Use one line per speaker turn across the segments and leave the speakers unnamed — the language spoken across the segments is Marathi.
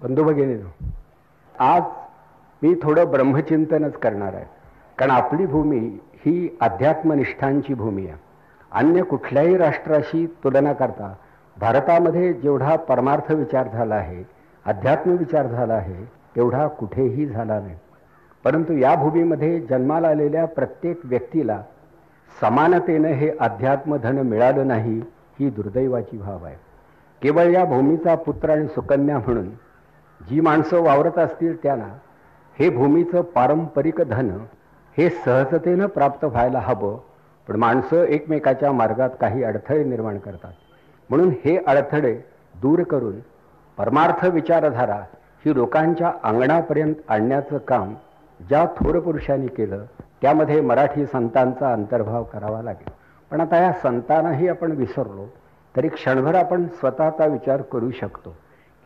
बंधू भगिनींनो, आज मी थोडं ब्रह्मचिंतनच करणार आहे. कारण आपली भूमी ही अध्यात्मनिष्ठांची भूमी आहे. अन्य कुठल्याही राष्ट्राशी तुलना करता भारतामध्ये जेवढा परमार्थ विचार झाला आहे, अध्यात्म विचार झाला आहे, तेवढा कुठेही झाला नाही. परंतु या भूमीमध्ये जन्माला आलेल्या प्रत्येक व्यक्तीला समानतेने हे अध्यात्मधन मिळालं नाही, ही दुर्दैवाची भाव आहे. केवळ या भूमीचा पुत्र आणि सुकन्या म्हणून जी माणसं वावरत असतील त्यांना हे भूमीचं पारंपरिक धन हे सहजतेनं प्राप्त व्हायला हवं. पण माणसं एकमेकाच्या मार्गात काही अडथळे निर्माण करतात. म्हणून हे अडथळे दूर करून परमार्थ विचारधारा ही लोकांच्या अंगणापर्यंत आणण्याचं काम ज्या थोर पुरुषांनी केलं त्यामध्ये मराठी संतांचा अंतर्भाव करावा लागेल. पण आता या संतांनाही आपण विसरलो तरी क्षणभर आपण स्वतःचा विचार करू शकतो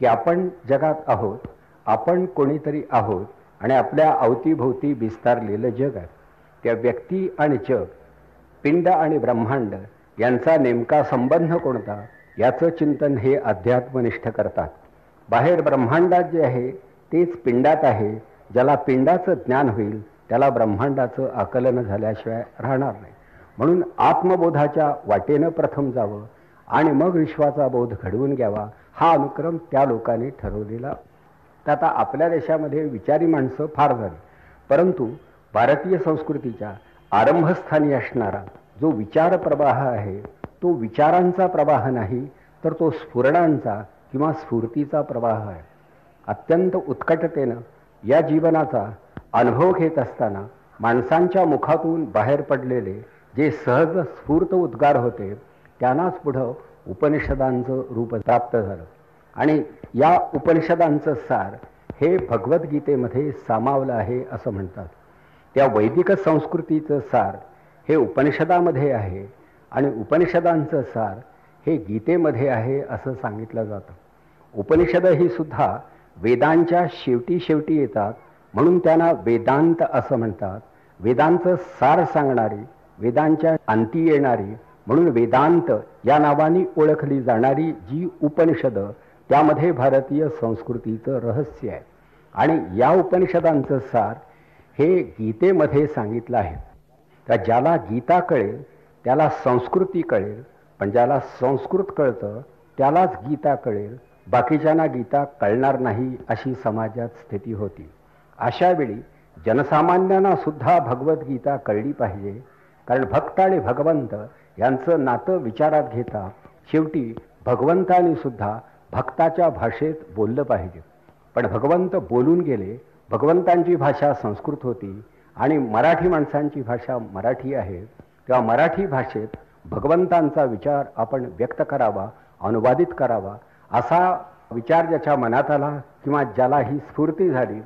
की आपण जगात आहोत, आपण कोणीतरी आहोत आणि आपल्या अवतीभोवती विस्तारलेलं जग आहे. त्या व्यक्ती आणि जग, पिंड आणि ब्रह्मांड यांचा नेमका संबंध कोणता याचं चिंतन हे अध्यात्मनिष्ठ करतात. बाहेर ब्रह्मांडात जे आहे तेच पिंडात आहे. ज्याला पिंडाचं ज्ञान होईल त्याला ब्रह्मांडाचं आकलन झाल्याशिवाय राहणार नाही. म्हणून आत्मबोधाच्या वाटेनं प्रथम जावं आणि मग विश्वाचा बोध घडवून घ्यावा, हा अनुक्रम त्या लोकांनी ठरवलेला. तर आता आपल्या देशामध्ये विचारी माणसं फार झाली, परंतु भारतीय संस्कृतीच्या आरंभस्थानी असणारा जो विचार प्रवाह आहे तो विचारांचा प्रवाह नाही, तर तो स्फुरणांचा किंवा स्फूर्तीचा प्रवाह आहे. अत्यंत उत्कटतेनं या जीवनाचा अनुभव घेत असताना माणसांच्या मुखातून बाहेर पडलेले जे सहज स्फूर्त उद्गार होते त्यांनाच पुढं उपनिषदांचं रूप प्राप्त झालं. आणि या उपनिषदांचं सार हे भगवद्गीतेमध्ये सामावलं आहे असं म्हणतात. त्या वैदिक संस्कृतीचं सार हे उपनिषदामध्ये आहे आणि उपनिषदांचं सार हे गीतेमध्ये आहे असं सांगितलं जातं. उपनिषद ही सुद्धा वेदांच्या शेवटी येतात, म्हणून त्यांना वेदांत असं म्हणतात. वेदांचं सार सांगणारी, वेदांच्या अंती येणारी म्हणून वेदांत या नावाने ओळखली जाणारी जी उपनिषद, त्यामध्ये भारतीय संस्कृतीचं रहस्य आहे. आणि या उपनिषदांचं सार हे गीतेमध्ये सांगितलं आहे. तर ज्याला गीता कळेल त्याला संस्कृती कळेल, पण ज्याला संस्कृत कळतं त्यालाच गीता कळेल, बाकीच्यांना गीता कळणार नाही अशी समाजात स्थिती होती. अशा वेळी जनसामान्यांना सुद्धा भगवद्गीता कळली पाहिजे. कारण भक्त आणि भगवंत यांचं नातं विचारात घेता शेवटी भगवंतांनी सुद्धा भक्ताच्या भाषेत बोललं पाहिजे. पण भगवंत बोलून गेले. भगवंतांची भाषा संस्कृत होती आणि मराठी माणसांची भाषा मराठी आहे. तेव्हा मराठी भाषेत भगवंतांचा विचार आपण व्यक्त करावा, अनुवादित करावा. असा विचार ज्याच्या मनात आला किंवा ज्याला ही स्फूर्ती झाली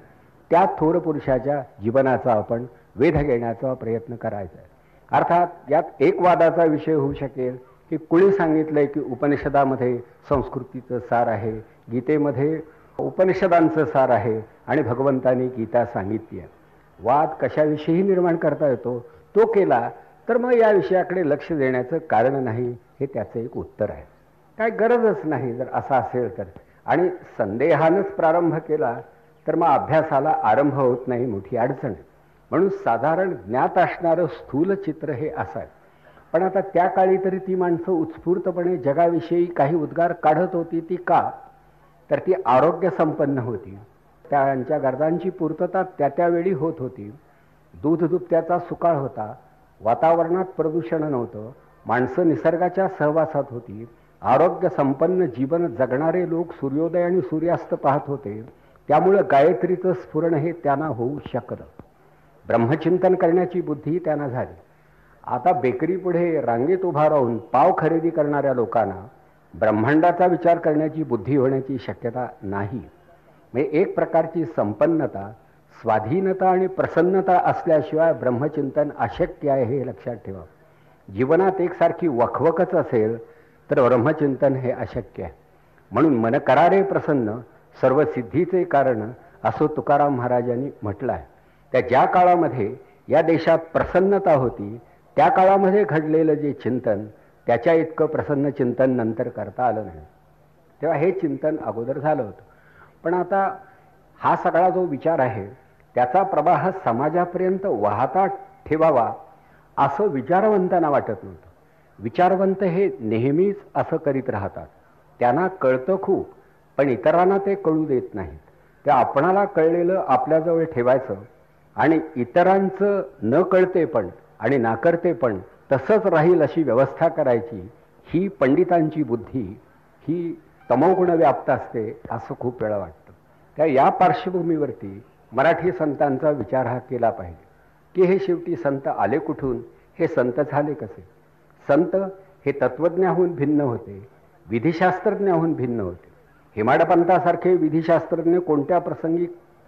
त्या थोर पुरुषाच्या जीवनाचा आपण वेध घेण्याचा प्रयत्न करायचा आहे. अर्थात यात एक वादाचा विषय होऊ शकेल की कुणी सांगितलंय की उपनिषदामध्ये संस्कृतीचं सार आहे, गीतेमध्ये उपनिषदांचं सार आहे आणि भगवंतांनी गीता सांगितली आहे. वाद कशाविषयी निर्माण करता येतो तो केला तर मग या विषयाकडे लक्ष देण्याचं कारण नाही, हे त्याचं एक उत्तर आहे. काय गरजच नाही जर असं असेल तर. आणि संदेहानच प्रारंभ केला तर मग अभ्यासाला आरंभ होत नाही, मोठी अडचण. म्हणून साधारण ज्ञात असणारं स्थूल चित्र हे असं आहे. पण आता त्या काळी तरी ती माणसं उत्स्फूर्तपणे जगाविषयी काही उद्गार काढत होती. ती का? तर ती आरोग्य संपन्न होती. त्यांच्या गरजांची पूर्तता त्यावेळी होत होती. दूध दुभत्याचा सुकाळ होता, वातावरणात प्रदूषण नव्हतं, माणसं निसर्गाच्या सहवासात होती, आरोग्य संपन्न जीवन जगणारे लोक सूर्योदय आणि सूर्यास्त पाहत होते. त्यामुळं गायत्रीचं स्फुरण हे त्यांना होऊ शकलं. ब्रह्मचिंतन करण्याची बुद्धी त्यांना झाली. आता बेकरी पुढे रांगेत उभा राहून पाव खरेदी करणाऱ्या लोकांना ब्रह्मांडाचा विचार करण्याची बुद्धी होण्याची शक्यता नाही. म्हणजे एक प्रकारची संपन्नता, स्वाधीनता आणि प्रसन्नता असल्याशिवाय ब्रह्मचिंतन अशक्य आहे, हे लक्षात ठेवा. जीवनात एकसारखी वखवकच असेल तर ब्रह्मचिंतन हे अशक्य आहे. म्हणून मन करारे प्रसन्न सर्व सिद्धीचे कारण असं तुकाराम महाराजांनी म्हटलं आहे. त्या ज्या काळामध्ये या देशात प्रसन्नता होती त्या काळामध्ये घडलेलं जे चिंतन त्याच्या इतकं प्रसन्न चिंतन नंतर करता आलं नाही. तेव्हा हे चिंतन अगोदर झालं होतं. पण आता हा सगळा जो विचार आहे त्याचा प्रवाह समाजापर्यंत वाहता ठेवावा असं विचारवंतांना वाटत नव्हतं. विचारवंत हे नेहमीच असं करीत राहतात. त्यांना कळतं खूप, पण इतरांना ते कळू देत नाहीत. ते आपणाला कळलेलं आपल्याजवळ ठेवायचं आणि इतरांचं न कळते पण आणि नाकर्ते पण तसंच राहील अशी व्यवस्था करायची. ही पंडितांची बुद्धी ही तमोगुण व्याप्त असते असं खूप वेळा वाटतं. त्या या पार्श्वभूमीवरती मराठी संतांचा विचार हा केला पाहिजे की हे शेवटी संत आले कुठून, हे संत झाले कसे. संत हे तत्वज्ञाहून भिन्न होते, विधिशास्त्रज्ञाहून भिन्न होते. हेमाडपंतासारखे विधिशास्त्रज्ञ कोणत्या प्रसंगी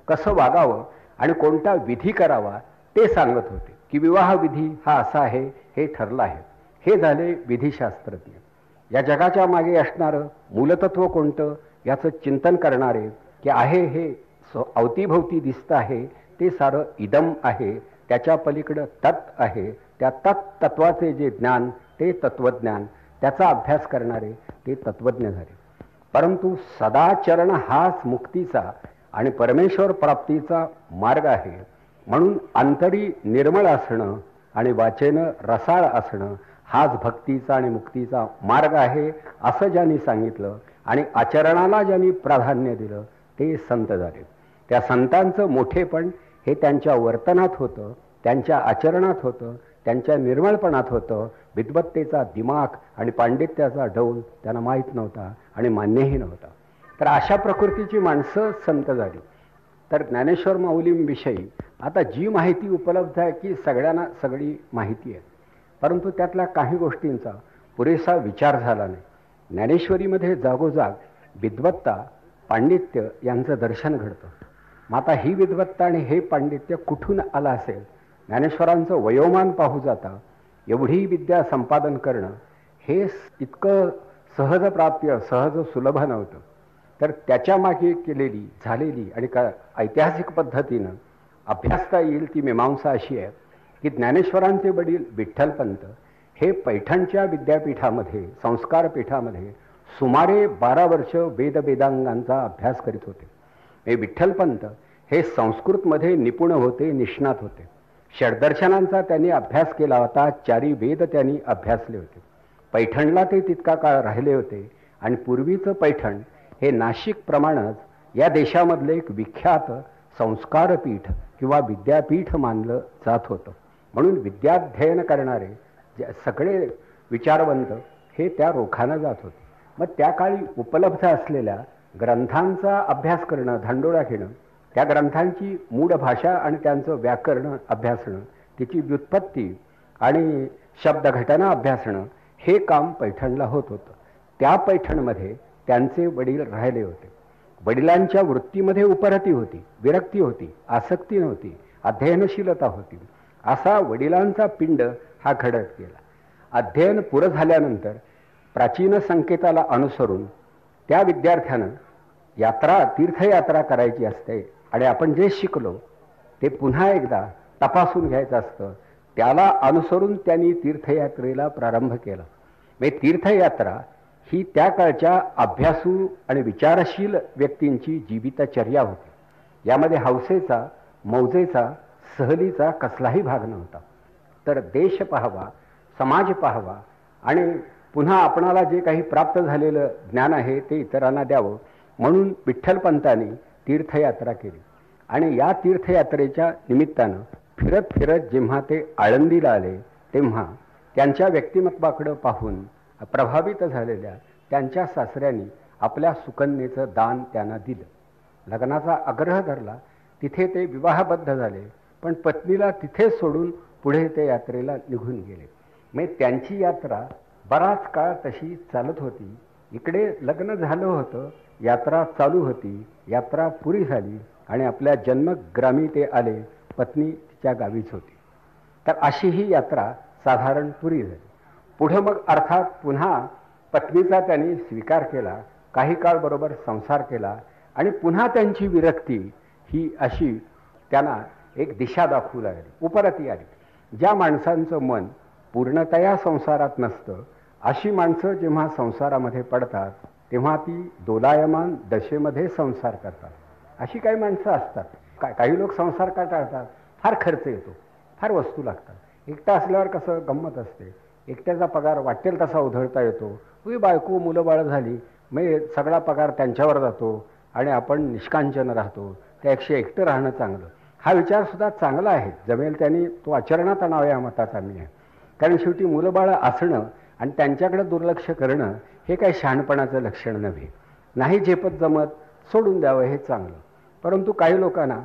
कसं वागावं आणि कोणता विधी करावा ते सांगत होते की विवाह विधी हा असा आहे, हे ठरलं आहे. हे झाले विधिशास्त्रज्ञ. या जगाच्या मागे असणारं मूलतत्व कोणतं याचं चिंतन करणारे की आहे हे अवतीभोवती दिसतं आहे ते सारं इदम आहे, त्याच्या पलीकडं तत् आहे, त्या तत्वाचे जे ज्ञान ते तत्वज्ञान, त्याचा अभ्यास करणारे ते तत्वज्ञ झाले. परंतु सदाचरण हाच मुक्तीचा आणि परमेश्वर प्राप्तीचा मार्ग आहे. म्हणून अंतरी निर्मळ असणं आणि वाचेनं रसाळ असणं हाच भक्तीचा आणि मुक्तीचा मार्ग आहे असं ज्यांनी सांगितलं आणि आचरणाला ज्यांनी प्राधान्य दिलं ते संत झाले. त्या संतांचं मोठेपण हे त्यांच्या वर्तनात होतं, त्यांच्या आचरणात होतं, त्यांच्या निर्मळपणात होतं. विद्वत्तेचा दिमाग आणि पांडित्याचा डौल त्यांना माहीत नव्हता आणि मान्यही नव्हता. तर अशा प्रकृतीची माणसं संत झाली. तर ज्ञानेश्वर माऊलींविषयी आता जी माहिती उपलब्ध आहे की सगळ्यांना सगळी माहिती आहे, परंतु त्यातल्या काही गोष्टींचा पुरेसा विचार झाला नाही. ज्ञानेश्वरीमध्ये जागोजाग विद्वत्ता पांडित्य यांचं दर्शन घडतं. मग आता ही विद्वत्ता आणि हे पांडित्य कुठून आलं असेल. ज्ञानेश्वरांचं वयोमान पाहू जाता एवढी विद्या संपादन करणं हे इतकं सहज प्राप्य सहज सुलभ नव्हतं. तर त्याच्या मागे केलेली झालेली आणि ऐतिहासिक पद्धतीनं अभ्यासता येईल ती मीमांसा अशी आहे की ज्ञानेश्वरांचे वडील विठ्ठलपंत हे पैठणच्या विद्यापीठामध्ये संस्कारपीठामध्ये सुमारे 12 वर्ष वेदांगांचा अभ्यास करीत होते. हे विठ्ठलपंत हे संस्कृतमध्ये निपुण होते, निष्णात होते. षडदर्शनांचा त्यांनी अभ्यास केला होता, 4 वेद त्यांनी अभ्यासले होते. पैठणला ते तितका काळ राहिले होते आणि पूर्वीचं पैठण हे नाशिक प्रमाणच या देशामधले एक विख्यात संस्कारपीठ किंवा विद्यापीठ मानलं जात होतं. म्हणून विद्याध्ययन करणारे सगळे विचारवंत हे त्या रोखानं जात होते. मग त्या काळी उपलब्ध असलेल्या ग्रंथांचा अभ्यास करणं, धांडोळा घेणं, त्या ग्रंथांची मूळ भाषा आणि त्यांचं व्याकरण अभ्यासणं, तिची व्युत्पत्ती आणि शब्दघटना अभ्यासणं हे काम पैठणला होत होतं. त्या पैठणमध्ये त्यांचे वडील राहिले होते. वडिलांच्या वृत्तीमध्ये उपरती होती, विरक्ती होती, आसक्ती नव्हती, अध्ययनशीलता होती. असा वडिलांचा पिंड हा घडत गेला. अध्ययन पुरं झाल्यानंतर प्राचीन संकेताला अनुसरून त्या विद्यार्थ्यानं तीर्थयात्रा करायची असते आणि आपण जे शिकलो ते पुन्हा एकदा तपासून घ्यायचं असतं. त्याला अनुसरून त्यांनी तीर्थयात्रेला प्रारंभ केला. म्हणजे तीर्थयात्रा ही त्या काळच्या अभ्यासू आणि विचारशील व्यक्तींची जीवितचर्या होती. यामध्ये हौसेचा, मौजेचा, सहलीचा कसलाही भाग नव्हता. तर देश पाहावा, समाज पाहावा आणि पुन्हा आपणाला जे काही प्राप्त झालेलं ज्ञान आहे ते इतरांना द्यावं म्हणून विठ्ठलपंतांनी तीर्थयात्रा केली. आणि या तीर्थयात्रेच्या निमित्तानं फिरत फिरत जेव्हा ते आळंदीला आले तेव्हा त्यांच्या व्यक्तिमत्वाकडं पाहून प्रभावित झालेल्या त्यांच्या सासऱ्यांनी आपल्या सुकन्येचं दान त्यांना दिलं. लग्नाचा आग्रह धरला. तिथे ते विवाहबद्ध झाले, पण पत्नीला तिथे सोडून पुढे ते यात्रेला निघून गेले. म्हणजे त्यांची यात्रा बराच काळ तशी चालत होती. इकडे लग्न झालं होतं, यात्रा चालू होती, यात्रा पुरी झाली आणि आपल्या जन्मग्रामी ते आले. पत्नी तिच्या गावीच होती. तर अशी ही यात्रा साधारण पुरी झाली. पुढं मग अर्थात पुन्हा पत्नीचा त्यांनी स्वीकार केला, काही काळ बरोबर संसार केला आणि पुन्हा त्यांची विरक्ती ही अशी त्यांना एक दिशा दाखवू लागली, उपरती आली. ज्या माणसांचं मन पूर्णतया संसारात नसतं अशी माणसं जेव्हा संसारामध्ये पडतात तेव्हा ती दोलायमान दशेमध्ये संसार करतात. अशी काही माणसं असतात. काही लोक संसार का टाळतात? फार खर्च येतो, फार वस्तू लागतात. एकटा असल्यावर कसं गंमत असते, एकट्याचा पगार वाटेल तसा उधळता येतो. बायको मुलं बाळं झाली मग सगळा पगार त्यांच्यावर जातो आणि आपण निष्कांचन राहतो. त्यापेक्षा एकटं राहणं चांगलं. हा विचारसुद्धा चांगला आहे, जमेल त्यांनी तो आचरणात आणावा या मताचा मी आहे. कारण शेवटी मुलं बाळं असणं आणि त्यांच्याकडे दुर्लक्ष करणं हे काही शहाणपणाचं लक्षण नव्हे. नाही झेपत जमत सोडून द्यावं हे चांगलं. परंतु काही लोकांना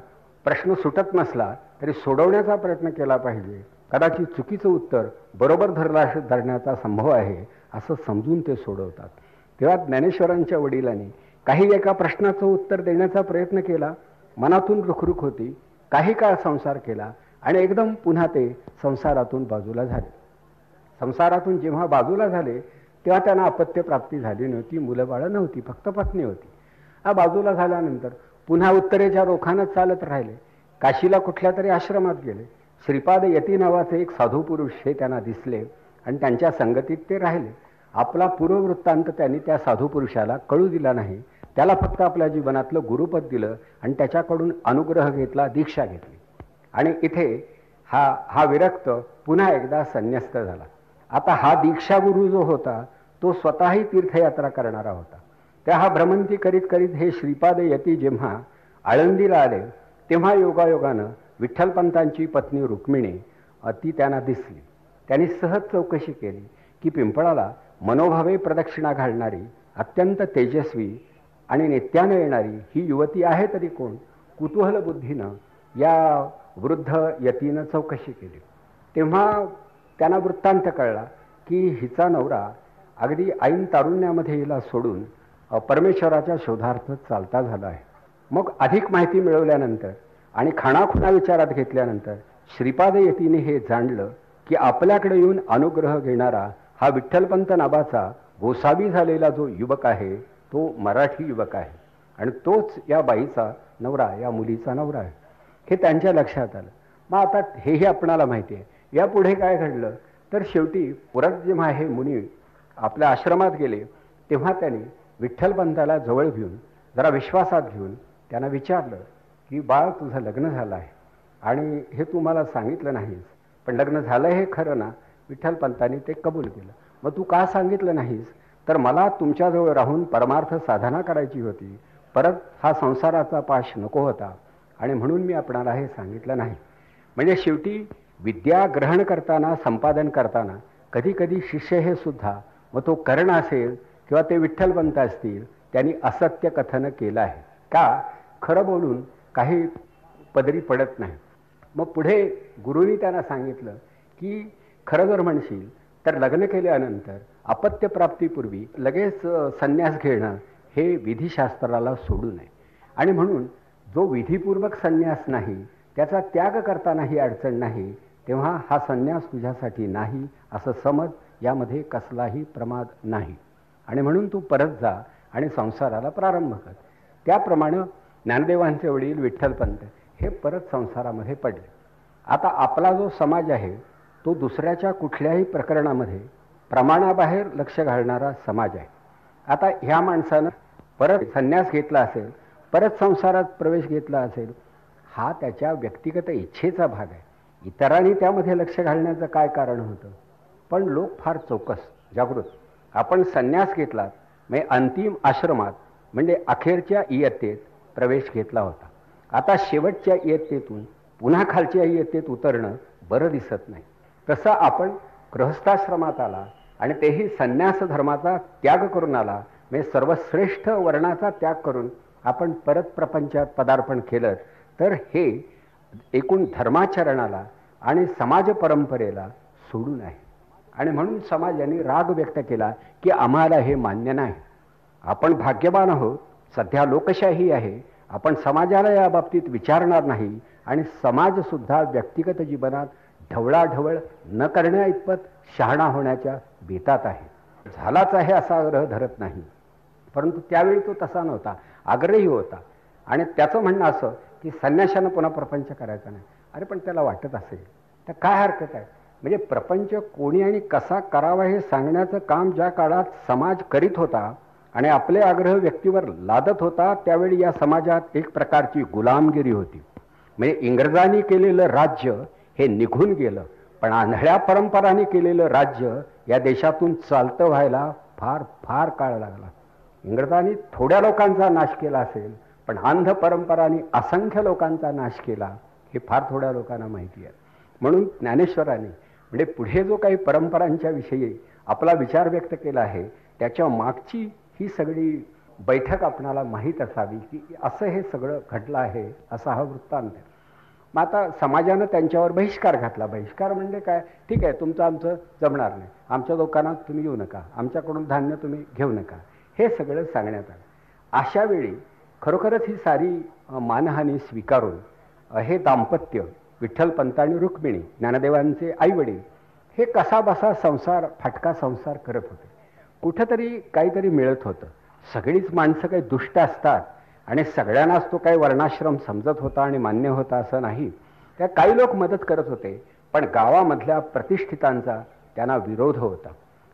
प्रश्न सुटत नसला तरी सोडवण्याचा प्रयत्न केला पाहिजे. कदाचित चुकीचं उत्तर बरोबर धरण्याचा संभव आहे असं समजून ते सोडवतात. तेव्हा ज्ञानेश्वरांच्या वडिलांनी काही एका प्रश्नाचं उत्तर देण्याचा प्रयत्न केला, मनातून रुखरुख होती, काही काळ संसार केला आणि एकदम पुन्हा ते संसारातून बाजूला झाले. संसारातून जेव्हा बाजूला झाले तेव्हा त्यांना अपत्यप्राप्ती झाली नव्हती, मुलं बाळं नव्हती, फक्त पत्नी होती. हा बाजूला झाल्यानंतर पुन्हा उत्तरेच्या रोखानं चालत राहिले. काशीला कुठल्या तरी आश्रमात गेले. श्रीपाद यती नावाचे एक साधू पुरुष हे त्यांना दिसले आणि त्यांच्या संगतीत ते राहिले. आपला पूर्ववृत्तांत त्यांनी त्या साधू पुरुषाला कळू दिला नाही. त्याला फक्त आपल्या जीवनातलं गुरुपद दिलं आणि त्याच्याकडून अनुग्रह घेतला, दीक्षा घेतली. आणि इथे हा विरक्त पुन्हा एकदा संन्यस्त झाला. आता हा दीक्षागुरू जो होता तो स्वतःही तीर्थयात्रा करणारा होता. त्या हा भ्रमंती करीत करीत हे श्रीपाद यती जेव्हा आळंदीला आले तेव्हा योगायोगानं विठ्ठलपंतांची पत्नी रुक्मिणी ती त्यांना दिसली. त्यांनी सहज चौकशी केली की पिंपळाला मनोभावे प्रदक्षिणा घालणारी, अत्यंत तेजस्वी आणि नित्यानं येणारी ही युवती आहे तरी कोण? कुतूहल बुद्धीनं या वृद्ध यतीनं चौकशी केली. तेव्हा त्यांना वृत्तांत कळला की हिचा नवरा अगदी ऐन तारुण्यामध्ये हिला सोडून परमेश्वराच्या शोधार्थ चालता झाला आहे. मग अधिक माहिती मिळवल्यानंतर आणि खाणाखुणा विचारात घेतल्यानंतर श्रीपाद यतीने हे जाणलं की आपल्याकडे येऊन अनुग्रह घेणारा हा विठ्ठलपंत नावाचा गोसावी झालेला जो युवक आहे तो मराठी युवक आहे आणि तोच या बाईचा नवरा, या मुलीचा नवरा आहे. हे त्यांच्या लक्षात आलं. मग आता हेही आपणाला माहिती आहे. यापुढे काय घडलं तर शेवटी परत जेव्हा हे मुनी आपल्या आश्रमात गेले तेव्हा त्यांनी विठ्ठलपंताला जवळ घेऊन जरा विश्वासात घेऊन त्यांना विचारलं की बाळ, तुझं लग्न झालं आहे आणि हे तू मला सांगितलं नाहीस, पण लग्न झालं हे खरं ना? विठ्ठलपंतांनी ते कबूल केलं. मग तू का सांगितलं नाहीस? तर मला तुमच्याजवळ राहून परमार्थ साधना करायची होती, परत हा संसाराचा पाश नको होता आणि म्हणून मी आपणाला हे सांगितलं नाही. म्हणजे शेवटी विद्या ग्रहण करताना, संपादन करताना कधी कधी शिष्य हे सुद्धा, मग तो कर्ण असेल किंवा ते विठ्ठलपंत असतील, त्यांनी असत्य कथन केलं आहे का? खरं बोलून काही पदरी पडत नाही. मग पुढे गुरुनी त्यांना सांगितलं की खरं जर म्हणशील तर लग्न केल्यानंतर अपत्यप्राप्तीपूर्वी लगेच संन्यास घेणं हे विधिशास्त्राला सोडू नये आणि म्हणून जो विधिपूर्वक संन्यास नाही त्याचा त्याग करतानाही अडचण नाही, तेव्हा हा संन्यास तुझ्यासाठी नाही असं समज, यामध्ये कसलाही प्रमाद नाही आणि म्हणून तू परत जा आणि संसाराला प्रारंभ कर. त्याप्रमाणे ज्ञानदेवांचे वडील विठ्ठलपंत हे परत संसारामध्ये पडले. आता आपला जो समाज आहे तो दुसऱ्याच्या कुठल्याही प्रकरणामध्ये प्रमाणाबाहेर लक्ष घालणारा समाज आहे. आता ह्या माणसानं परत संन्यास घेतला असेल, परत संसारात प्रवेश घेतला असेल, हा त्याच्या व्यक्तिगत इच्छेचा भाग आहे. इतरांनी त्यामध्ये लक्ष घालण्याचं काय कारण होतं? पण लोक फार चौकस, जागृत. आपण संन्यास घेतला म्हणजे अंतिम आश्रमात म्हणजे अखेरच्या इयत्तेत प्रवेश घेतला होता. आता शेवटच्या इयत्तेतून पुन्हा खालच्या इयत्तेत उतरणं बरं दिसत नाही. तसं आपण गृहस्थाश्रमात आला आणि तेही संन्यास धर्माचा त्याग करून आला, म्हणजे सर्वश्रेष्ठ वर्णाचा त्याग करून आपण परत प्रपंचात पदार्पण केलं, तर हे एकूण धर्माचरणाला आणि समाज परंपरेला सोडून आहे. आणि म्हणून समाजाने राग व्यक्त केला की आम्हाला हे मान्य नाही. आपण भाग्यवान आहोत, सध्या लोकशाही आहे, आपण समाजाला या बाबतीत विचारणार नाही आणि समाजसुद्धा व्यक्तिगत जीवनात ढवळाढवळ न करण्या इतपत शहाणा होण्याच्या बेतात आहे. झालाच आहे असा आग्रह धरत नाही, परंतु त्यावेळी तो तसा नव्हता, आग्रही होता. आणि त्याचं म्हणणं असं की संन्याशानं पुन्हा प्रपंच करायचा नाही. अरे पण त्याला वाटत असेल तर काय हरकत आहे? म्हणजे प्रपंच कोणी आणि कसा करावा हे सांगण्याचं काम ज्या काळात समाज करीत होता आणि आपले आग्रह व्यक्तीवर लादत होता, त्यावेळी या समाजात एक प्रकारची गुलामगिरी होती. म्हणजे इंग्रजांनी केलेलं राज्य हे निघून गेलं, पण आंधळ्या परंपरांनी केलेलं राज्य या देशातून चालतं व्हायला फार फार काळ लागला. इंग्रजांनी थोड्या लोकांचा नाश केला असेल, पण अंध परंपरांनी असंख्य लोकांचा नाश केला हे फार थोड्या लोकांना माहिती आहे. म्हणून ज्ञानेश्वरांनी म्हणजे पुढे जो काही परंपरांच्या विषयी आपला विचार व्यक्त केला आहे, त्याच्या मागची ही सगळी बैठक आपणाला माहीत असावी की असं हे सगळं घडलं आहे, असा हा वृत्तांत आहे. मग आता समाजानं त्यांच्यावर बहिष्कार घातला. बहिष्कार म्हणजे काय? ठीक आहे, तुमचं आमचं जमणार नाही, आमच्या दुकानात तुम्ही येऊ नका, आमच्याकडून धान्य तुम्ही घेऊ नका, हे सगळं सांगण्यात आलं. अशा वेळी खरोखरच ही सारी मानहानी स्वीकारून हे दाम्पत्य विठ्ठलपंत आणि रुक्मिणी ज्ञानदेवांचे आईवडील हे कसाबसा संसार, फाटका संसार करत होते. कुठंतरी काहीतरी मिळत होतं. सगळीच माणसं काही दुष्ट असतात आणि सगळ्यांनाच तो काही वर्णाश्रम समजत होता आणि मान्य होता असं नाही. त्या काही लोक मदत करत होते, पण गावामधल्या प्रतिष्ठितांचा त्यांना विरोध होता.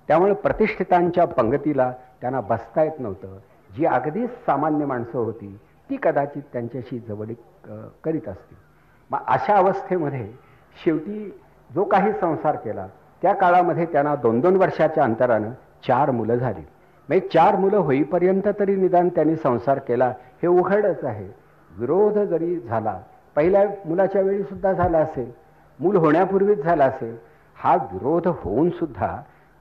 त्यामुळे प्रतिष्ठितांच्या पंगतीला त्यांना बसता येत नव्हतं. जी अगदीच सामान्य माणसं होती ती कदाचित त्यांच्याशी जवळीक करीत असतील. मग अशा अवस्थेमध्ये शेवटी जो काही संसार केला त्या काळामध्ये त्यांना 2-2 वर्षाच्या अंतरानं 4 मुलं झाली. म्हणजे 4 मुलं होईपर्यंत तरी निदान त्यांनी संसार केला हे उघडच आहे. विरोध जरी झाला, पहिल्या मुलाच्या वेळी सुद्धा झाला असेल, मूल होण्यापूर्वीच झाला असेल, हा विरोध होऊन सुद्धा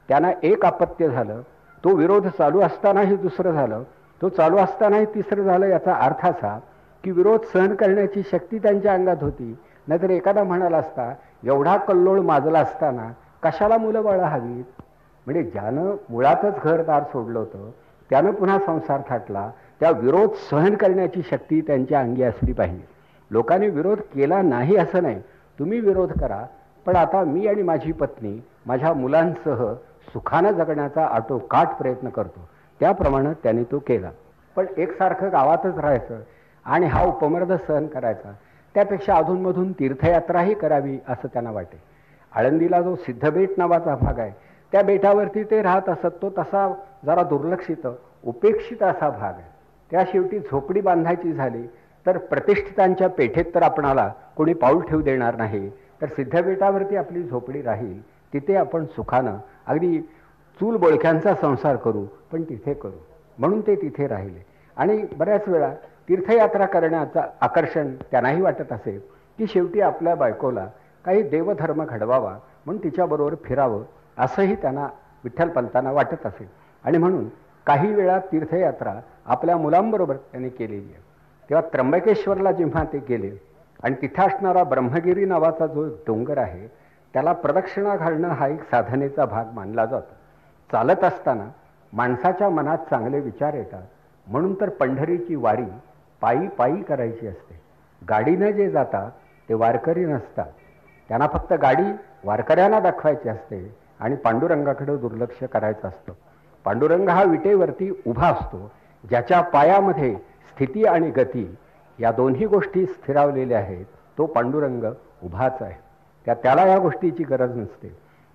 त्यांना एक अपत्य झालं. तो विरोध चालू असतानाही दुसरं झालं, तो चालू असतानाही तिसरं झालं. याचा अर्थ असा की विरोध सहन करण्याची शक्ती त्यांच्या अंगात होती. नाहीतर एखादा म्हणाला असता, एवढा कल्लोळ माजला असताना कशाला मुलं बाळं हवीत. म्हणजे ज्यानं मुळातच घरदार सोडलं होतं त्यानं पुन्हा संसार थाटला, त्या विरोध सहन करण्याची शक्ती त्यांच्या अंगी असली पाहिजे. लोकांनी विरोध केला नाही असं नाही, तुम्ही विरोध करा, पण आता मी आणि माझी पत्नी माझ्या मुलांसह सुखानं जगण्याचा आटोकाट प्रयत्न करतो. त्याप्रमाणे त्यांनी तो केला. पण एकसारखं गावातच राहायचं आणि हा उपमर्द सहन करायचा, त्यापेक्षा अधूनमधून तीर्थयात्राही करावी असं त्यांना वाटे. आळंदीला जो सिद्धबेट नावाचा भाग आहे, त्या बेटावरती ते राहत असत. तो तसा जरा दुर्लक्षित उपेक्षित असा भाग आहे. त्या शेवटी झोपडी बांधायची झाली तर प्रतिष्ठितांच्या पेठेत तर आपणाला कोणी पाऊल ठेवू देणार नाही, तर सिद्धबेटावरती आपली झोपडी राहील, तिथे आपण सुखानं अगदी चूल बोळख्यांचा संसार करू, पण तिथे करू. म्हणून ते तिथे राहिले. आणि बऱ्याच वेळा तीर्थयात्रा करण्याचं आकर्षण त्यांनाही वाटत असेल की शेवटी आपल्या बायकोला काही देवधर्म घडवावा म्हणून तिच्याबरोबर फिरावं असंही त्यांना विठ्ठलपंतांना वाटत असेल. आणि म्हणून काही वेळा तीर्थयात्रा आपल्या मुलांबरोबर त्यांनी केलेली आहे. तेव्हा त्र्यंबकेश्वरला जेव्हा ते गेले आणि तिथं असणारा ब्रह्मगिरी नावाचा जो डोंगर आहे त्याला प्रदक्षिणा घालणं हा एक साधनेचा भाग मानला जातो. चालत असताना माणसाच्या मनात चांगले विचार येतात, म्हणून तर पंढरीची वारी पायी पायी करायची असते. गाडीनं जे जातात ते वारकरी नसतात, त्यांना फक्त गाडी वारकऱ्यांना दाखवायची असते आणि पांडुरंगाकडे दुर्लक्ष करायचं असतं. पांडुरंग हा विटेवरती उभा असतो, ज्याच्या पायामध्ये स्थिती आणि गती या दोन्ही गोष्टी स्थिरावलेल्या आहेत, तो पांडुरंग उभाच आहे. त्याला या गोष्टीची गरज नसते.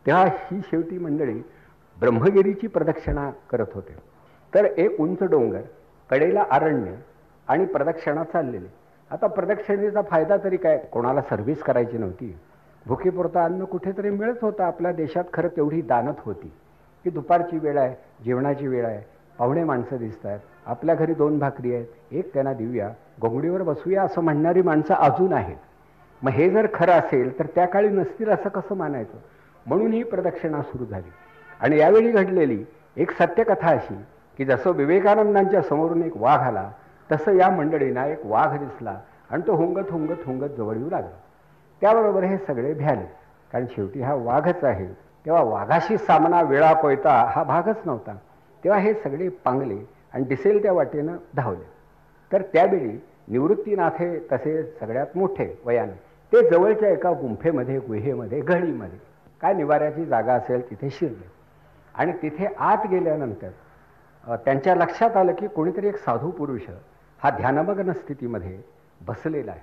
तेव्हा ही शेवटी मंडळी ब्रह्मगिरीची प्रदक्षिणा करत होते. तर एक उंच डोंगर, कडेला अरण्य आणि प्रदक्षिणा चाललेली. आता प्रदक्षिणेचा फायदा तरी काय, कोणाला सर्व्हिस करायची नव्हती. भुकेपुरता अन्न कुठेतरी मिळत होतं. आपल्या देशात खरं तेवढी दानत होती की दुपारची वेळ आहे, जेवणाची वेळ आहे, पाहुणे माणसं दिसत आहेत, आपल्या घरी 2 भाकरी आहेत, एक त्यांना देऊया, घोंगडीवर बसूया असं म्हणणारी माणसं अजून आहेत. मग हे जर खरं असेल तर त्या काळी नसतील असं कसं मानायचं. म्हणून ही प्रदक्षिणा सुरू झाली. आणि यावेळी घडलेली एक सत्यकथा अशी की जसं विवेकानंदांच्या समोरून एक वाघ आला तसं या मंडळींना एक वाघ दिसला आणि तो हुंगत हुंगत हुंगत जवळ येऊ लागला. त्याबरोबर हे सगळे भ्याले, कारण शेवटी हा वाघच आहे. तेव्हा वाघाशी सामना वेळा कोयता हा भागच नव्हता. तेव्हा हे सगळे पांगले आणि दिसेल त्या वाटेनं धावले. तर त्यावेळी निवृत्तीनाथ हे तसे सगळ्यात मोठे वयाने ते जवळच्या एका गुंफेमध्ये, गुहेमध्ये, गळीमध्ये काय निवाऱ्याची जागा असेल तिथे शिरले. आणि तिथे आत गेल्यानंतर त्यांच्या लक्षात आलं की कोणीतरी एक साधू पुरुष हा ध्यानमग्न स्थितीमध्ये बसलेला आहे.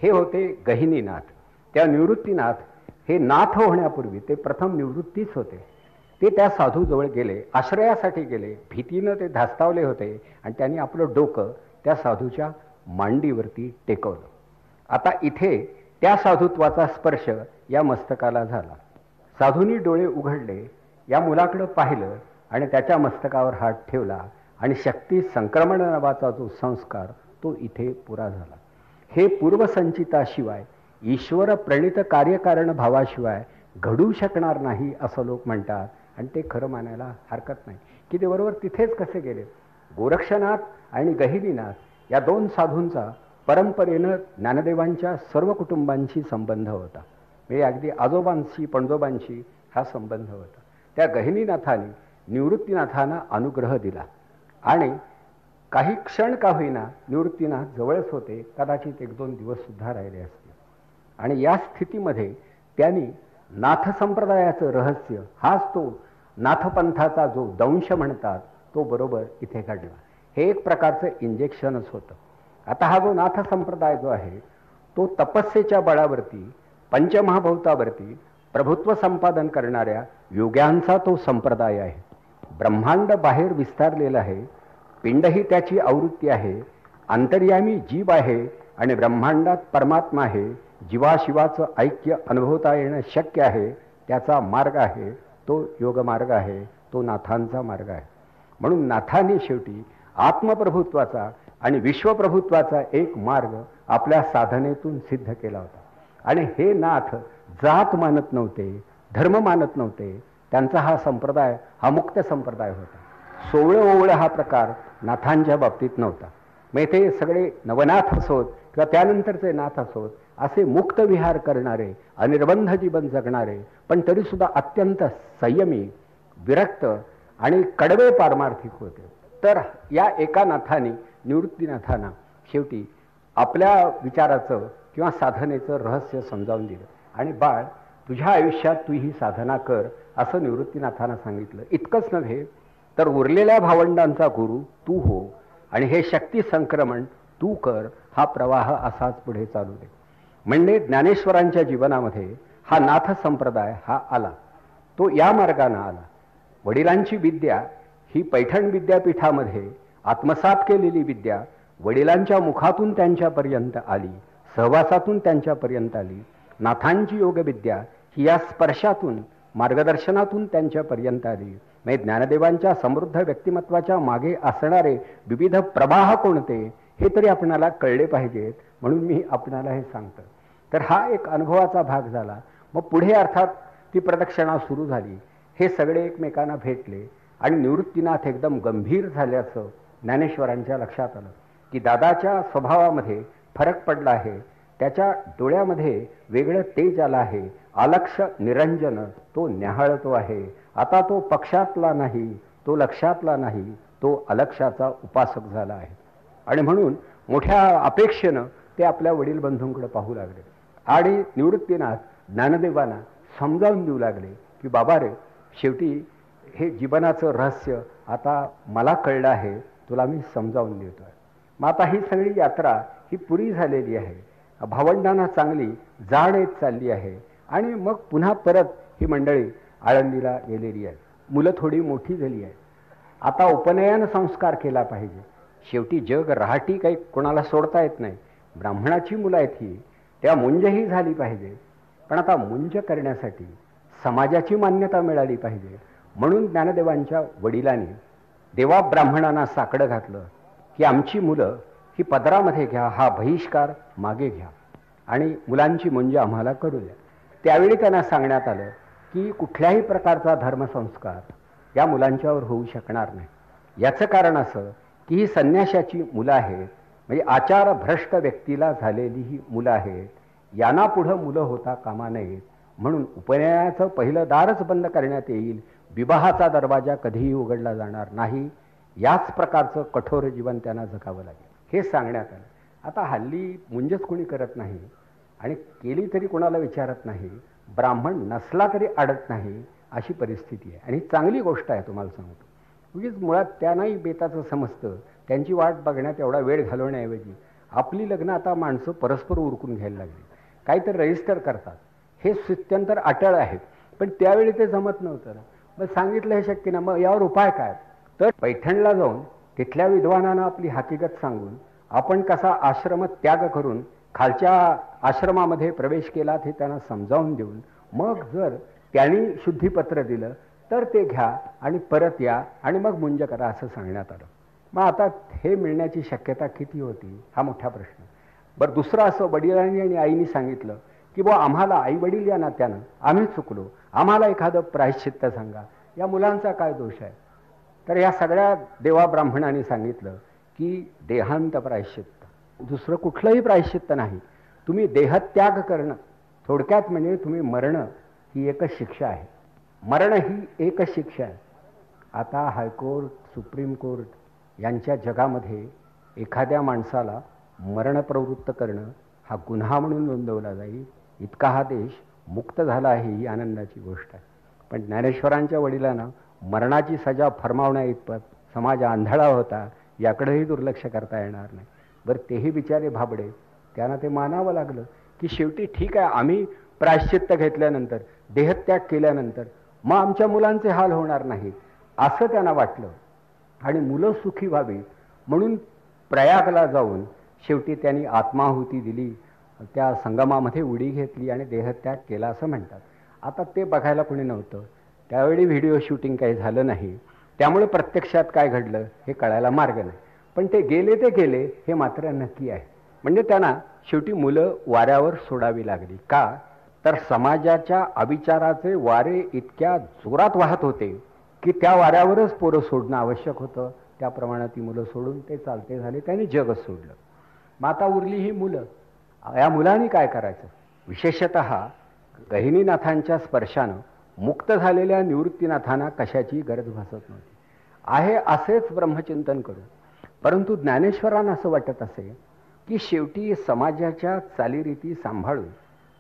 हे होते गहिनीनाथ. त्या निवृत्तीनाथ हे नाथ होण्यापूर्वी ते प्रथम निवृत्तीच होते. ते त्या साधूजवळ गेले, आश्रयासाठी गेले. भीतीनं ते धास्तावले होते आणि त्यांनी आपलं डोकं त्या साधूच्या मांडीवरती टेकवलं. आता इथे त्या साधुत्वाचा स्पर्श या मस्तकाला झाला. साधूंनी डोळे उघडले, या मुलाकडं पाहिलं आणि त्याच्या मस्तकावर हात ठेवला आणि शक्ती संक्रमण नावाचा जो संस्कार तो इथे पुरा झाला. हे पूर्वसंचिताशिवाय, ईश्वर प्रणित कार्यकारण भावाशिवाय घडू शकणार नाही असं लोक म्हणतात आणि ते खरं मानायला हरकत नाही की ते बरोबर तिथेच कसे गेले. गोरक्षनाथ आणि गहिनीनाथ या दोन साधूंचा परंपरेनं ज्ञानदेवांच्या सर्व कुटुंबांशी संबंध होता. म्हणजे अगदी आजोबांशी पणजोबांशी हा संबंध होता. त्या गहिनीनाथाने निवृत्तीनाथांना अनुग्रह दिला आणि काही क्षण का होईना निवृत्तीनाथ जवळच होते, कदाचित 1-2 दिवस सुद्धा राहिले असते. आणि या स्थितीमध्ये त्यांनी नाथ संप्रदायाचं रहस्य, हाच तो नाथपंथाचा जो दंश म्हणतात तो बरोबर इथे घडला. हे एक प्रकारचं इंजेक्शनच होतं. आता हा जो नाथ संप्रदाय जो आहे तो तपस्येच्या बळावरती, पंचमहाभूतावरती प्रभुत्व संपादन करणाऱ्या योग्यांचा तो संप्रदाय आहे. ब्रह्मांड बाहेर विस्तारलेलं आहे, पिंड ही त्याची आवृत्ती आहे, अंतर्यामी जीव आहे आणि ब्रह्मांडात परमात्मा आहे. जीवाशिवाचं ऐक्य अनुभवता येणं शक्य आहे. त्याचा मार्ग आहे तो योगमार्ग आहे, तो नाथांचा मार्ग आहे. म्हणून नाथांनी शेवटी आत्मप्रभुत्वाचा आणि विश्वप्रभुत्वाचा एक मार्ग आपल्या साधनेतून सिद्ध केला होता. आणि हे नाथ जात मानत नव्हते, धर्म मानत नव्हते. त्यांचा हा संप्रदाय हा मुक्त संप्रदाय होता. सोवळं ओवळं हा प्रकार नाथांच्या बाबतीत नव्हता. मग ते सगळे नवनाथ असोत किंवा त्यानंतरचे नाथ असोत, असे मुक्त विहार करणारे, अनिर्बंध जीवन जगणारे, पण तरीसुद्धा अत्यंत संयमी, विरक्त आणि कडवे पारमार्थिक होते. तर या एका नाथाने, निवृत्तीनाथांना शेवटी आपल्या विचाराचं किंवा साधनेचं रहस्य समजावून दिलं आणि बाळ, तुझ्या आयुष्यात तू ही साधना कर असं निवृत्तीनाथांना सांगितलं. इतकंच नव्हे तर उरलेल्या भावंडांचा गुरु तू हो आणि हे शक्ती संक्रमण तू कर. हा प्रवाह असाच पुढे चालू दे. म्हणजे ज्ञानेश्वरांच्या जीवनामध्ये हा नाथ संप्रदाय हा आला, तो या मार्गाने आला. वडिलांची विद्या ही पैठण विद्यापीठामध्ये आत्मसात केलेली विद्या वडिलांच्या मुखातून त्यांच्यापर्यंत आली, सहवासातून त्यांच्यापर्यंत आली. नाथांची योगविद्या ही या स्पर्शातून, मार्गदर्शनातून त्यांच्यापर्यंत आली. म्हणजे ज्ञानदेवांच्या समृद्ध व्यक्तिमत्वाच्या मागे असणारे विविध प्रवाह कोणते हे तरी आपणाला कळले पाहिजेत, म्हणून मी आपणाला हे सांगतो. तर हा एक अनुभवाचा भाग झाला. मग पुढे अर्थात ती प्रदक्षिणा सुरू झाली. हे सगळे एकमेकांना भेटले आणि निवृत्तीनाथ एकदम गंभीर झाल्याचं ज्ञानेश्वरांच्या लक्षात आलं की दादाच्या स्वभावामध्ये फरक पडला आहे. त्याच्या डोळ्यामध्ये वेगळं तेज आलं आहे, अलक्ष निरंजन तो न्याहाळतो आहे. आता तो पक्षातला नाही, तो लक्षातला नाही, तो अलक्षाचा उपासक झाला आहे. आणि म्हणून मोठ्या अपेक्षेनं ते आपल्या वडील बंधूंकडे पाहू लागले आणि निवृत्तीनाथ ज्ञानदेवांना समजावून देऊ लागले की बाबा रे, शेवटी हे जीवनाचं रहस्य आता मला कळलं आहे, तुला मी समजावून देतो आहे. मग आता ही सगळी यात्रा ही पुरी झालेली आहे, भावंडांना चांगली जाण येत चालली आहे आणि मग पुन्हा परत ही मंडळी आळंदीला गेलेली आहे. मुलं थोडी मोठी झाली आहेत. आता उपनयन संस्कार केला पाहिजे. शेवटी जग रहाटी काही कोणाला सोडता येत नाही. ब्राह्मणाची मुलं आहेत ही, त्या मुंजही झाली पाहिजे. पण आता मुंज करण्यासाठी समाजाची मान्यता मिळाली पाहिजे. म्हणून ज्ञानदेवांच्या वडिलांनी देवा ब्राह्मणांना साकडं घातलं की आमची मुलं ही पदरामध्ये घ्या, हा बहिष्कार मागे घ्या आणि मुलांची मुंज आम्हाला करू द्या. त्यावेळी त्यांना सांगण्यात आलं की कुठल्याही प्रकारचा धर्मसंस्कार या मुलांच्यावर होऊ शकणार नाही. याचं कारण असं की ही संन्याशाची मुलं आहेत, म्हणजे आचार भ्रष्ट व्यक्तीला झालेली ही मुलं आहेत. यांना पुढं मुलं होता कामा नयेत. म्हणून उपनयनाचं पहिलं दारच बंद करण्यात येईल. विवाहाचा दरवाजा कधीही उघडला जाणार नाही. याच प्रकारचं कठोर जीवन त्यांना जगावं लागेल हे सांगण्यात आलं. आता हल्ली मुंजच कोणी करत नाही आणि केली तरी कोणाला विचारत नाही. ब्राह्मण नसला तरी अडत नाही अशी परिस्थिती आहे आणि चांगली गोष्ट आहे. तुम्हाला सांगतो, उगीच मुळात त्यांनाही बेताचं समजतं. त्यांची वाट बघण्यात एवढा वेळ घालवण्याऐवजी आपली लग्न आता माणसं परस्पर उरकून घ्यायला लागली. काहीतरी रजिस्टर करतात, हे स्थित्यंतर अटळ आहेत. पण त्यावेळी ते जमत नव्हतं ना. मग सांगितलं हे शक्य ना, मग यावर उपाय काय? तर पैठणला जाऊन तिथल्या विद्वानांना आपली हकीकत सांगून आपण कसा आश्रम त्याग करून खालच्या आश्रमामध्ये प्रवेश केला हे त्यांना समजावून देऊन मग जर त्यांनी शुद्धीपत्र दिलं तर ते घ्या आणि परत या आणि मग मुंज करा असं सांगण्यात आलं. मग आता हे मिळण्याची शक्यता किती होती हा मोठा प्रश्न. बरं, दुसरं असं वडिलांनी आणि आईनी सांगितलं की बुवा आम्हाला आई वडील या नात्यानं आम्ही चुकलो, आम्हाला एखादं प्रायश्चित्त सांगा, या मुलांचा काय दोष आहे? तर या सगळ्या देवा ब्राह्मणांनी सांगितलं की देहांत प्रायश्चित्त, दुसरं कुठलंही प्रायश्चित्त नाही. तुम्ही देहत्याग करणं, थोडक्यात म्हणजे तुम्ही मरणं ही एकच शिक्षा आहे. मरण ही एकच शिक्षा आहे. आता हायकोर्ट, सुप्रीम कोर्ट यांच्या जगामध्ये एखाद्या माणसाला मरणप्रवृत्त करणं हा गुन्हा म्हणून नोंदवला जाईल, इतका हा देश मुक्त झाला आहे, ही आनंदाची गोष्ट आहे. पण ज्ञानेश्वरांच्या वडिलांना मरणाची सजा फरमावण्या इतपत समाज आंधळा होता, याकडेही दुर्लक्ष करता येणार नाही. बरं, तेही बिचारे भाबडे, त्यांना ते मानावं लागलं की शेवटी ठीक आहे, आम्ही प्रायश्चित्त घेतल्यानंतर, देहत्याग केल्यानंतर मग आमच्या मुलांचे हाल होणार नाहीत असं त्यांना वाटलं आणि मुलं सुखी व्हावी म्हणून प्रयागला जाऊन शेवटी त्यांनी आत्माहुती दिली, त्या संगमामध्ये उडी घेतली आणि देहत्याग केला असं म्हणतात. आता ते बघायला कोणी नव्हतं, त्यावेळी व्हिडिओ शूटिंग काही झालं नाही, त्यामुळे प्रत्यक्षात काय घडलं हे कळायला मार्ग नाही. पण ते गेले हे मात्र नक्की आहे. म्हणजे त्यांना शेवटी मुलं वाऱ्यावर सोडावी लागली. का? तर समाजाच्या अविचाराचे वारे इतक्या जोरात वाहत होते की त्या वाऱ्यावरच पोरं सोडणं आवश्यक होतं. त्याप्रमाणे ती मुलं सोडून ते चालते झाले, त्यांनी जगच सोडलं. मग आता उरली ही मुलं. या मुलांनी काय करायचं? विशेषतः गहिनीनाथांच्या स्पर्शानं मुक्त झालेल्या निवृत्तीनाथांना कशाची गरज भासत नव्हती. आहे असेच ब्रह्मचिंतन करू. परंतु ज्ञानेश्वरांना असं वाटत असे की शेवटी समाजाच्या चालीरीती सांभाळून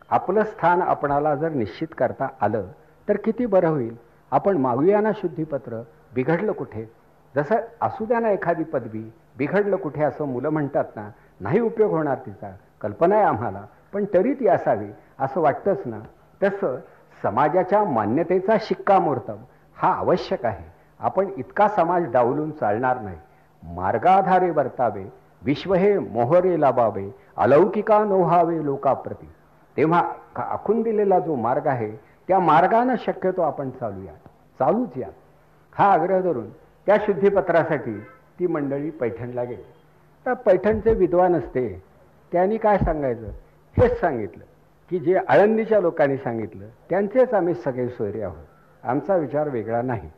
आपलं स्थान आपणाला जर निश्चित करता आलं तर किती बरं होईल. आपण मागूया ना शुद्धीपत्र, बिघडलं कुठे? जसं असू द्या ना एखादी पदवी, बिघडलं कुठे असं मुलं म्हणतात ना, नाही उपयोग होणार तिचा, कल्पना आहे आम्हाला, पण तरी ती असावी असं वाटतंच ना. तसं समाजाच्या मान्यतेचा शिक्कामोर्तब हा आवश्यक आहे. आपण इतका समाज डावलून चालणार नाही. मार्गाधारे वर्तावे, विश्व हे मोहरे लाभावे, अलौकिका नोहावे लोकाप्रती. तेव्हा आखून दिलेला जो मार्ग आहे त्या मार्गानं शक्यतो आपण चालूच या हा आग्रह धरून त्या शुद्धीपत्रासाठी ती मंडळी पैठणला गेली. तर पैठणचे विद्वान असते त्यांनी काय सांगायचं? हेच सांगितलं की जे आळंदीच्या लोकांनी सांगितलं त्यांचेच आम्ही सगळे सोयरे आहोत, आमचा विचार वेगळा नाही.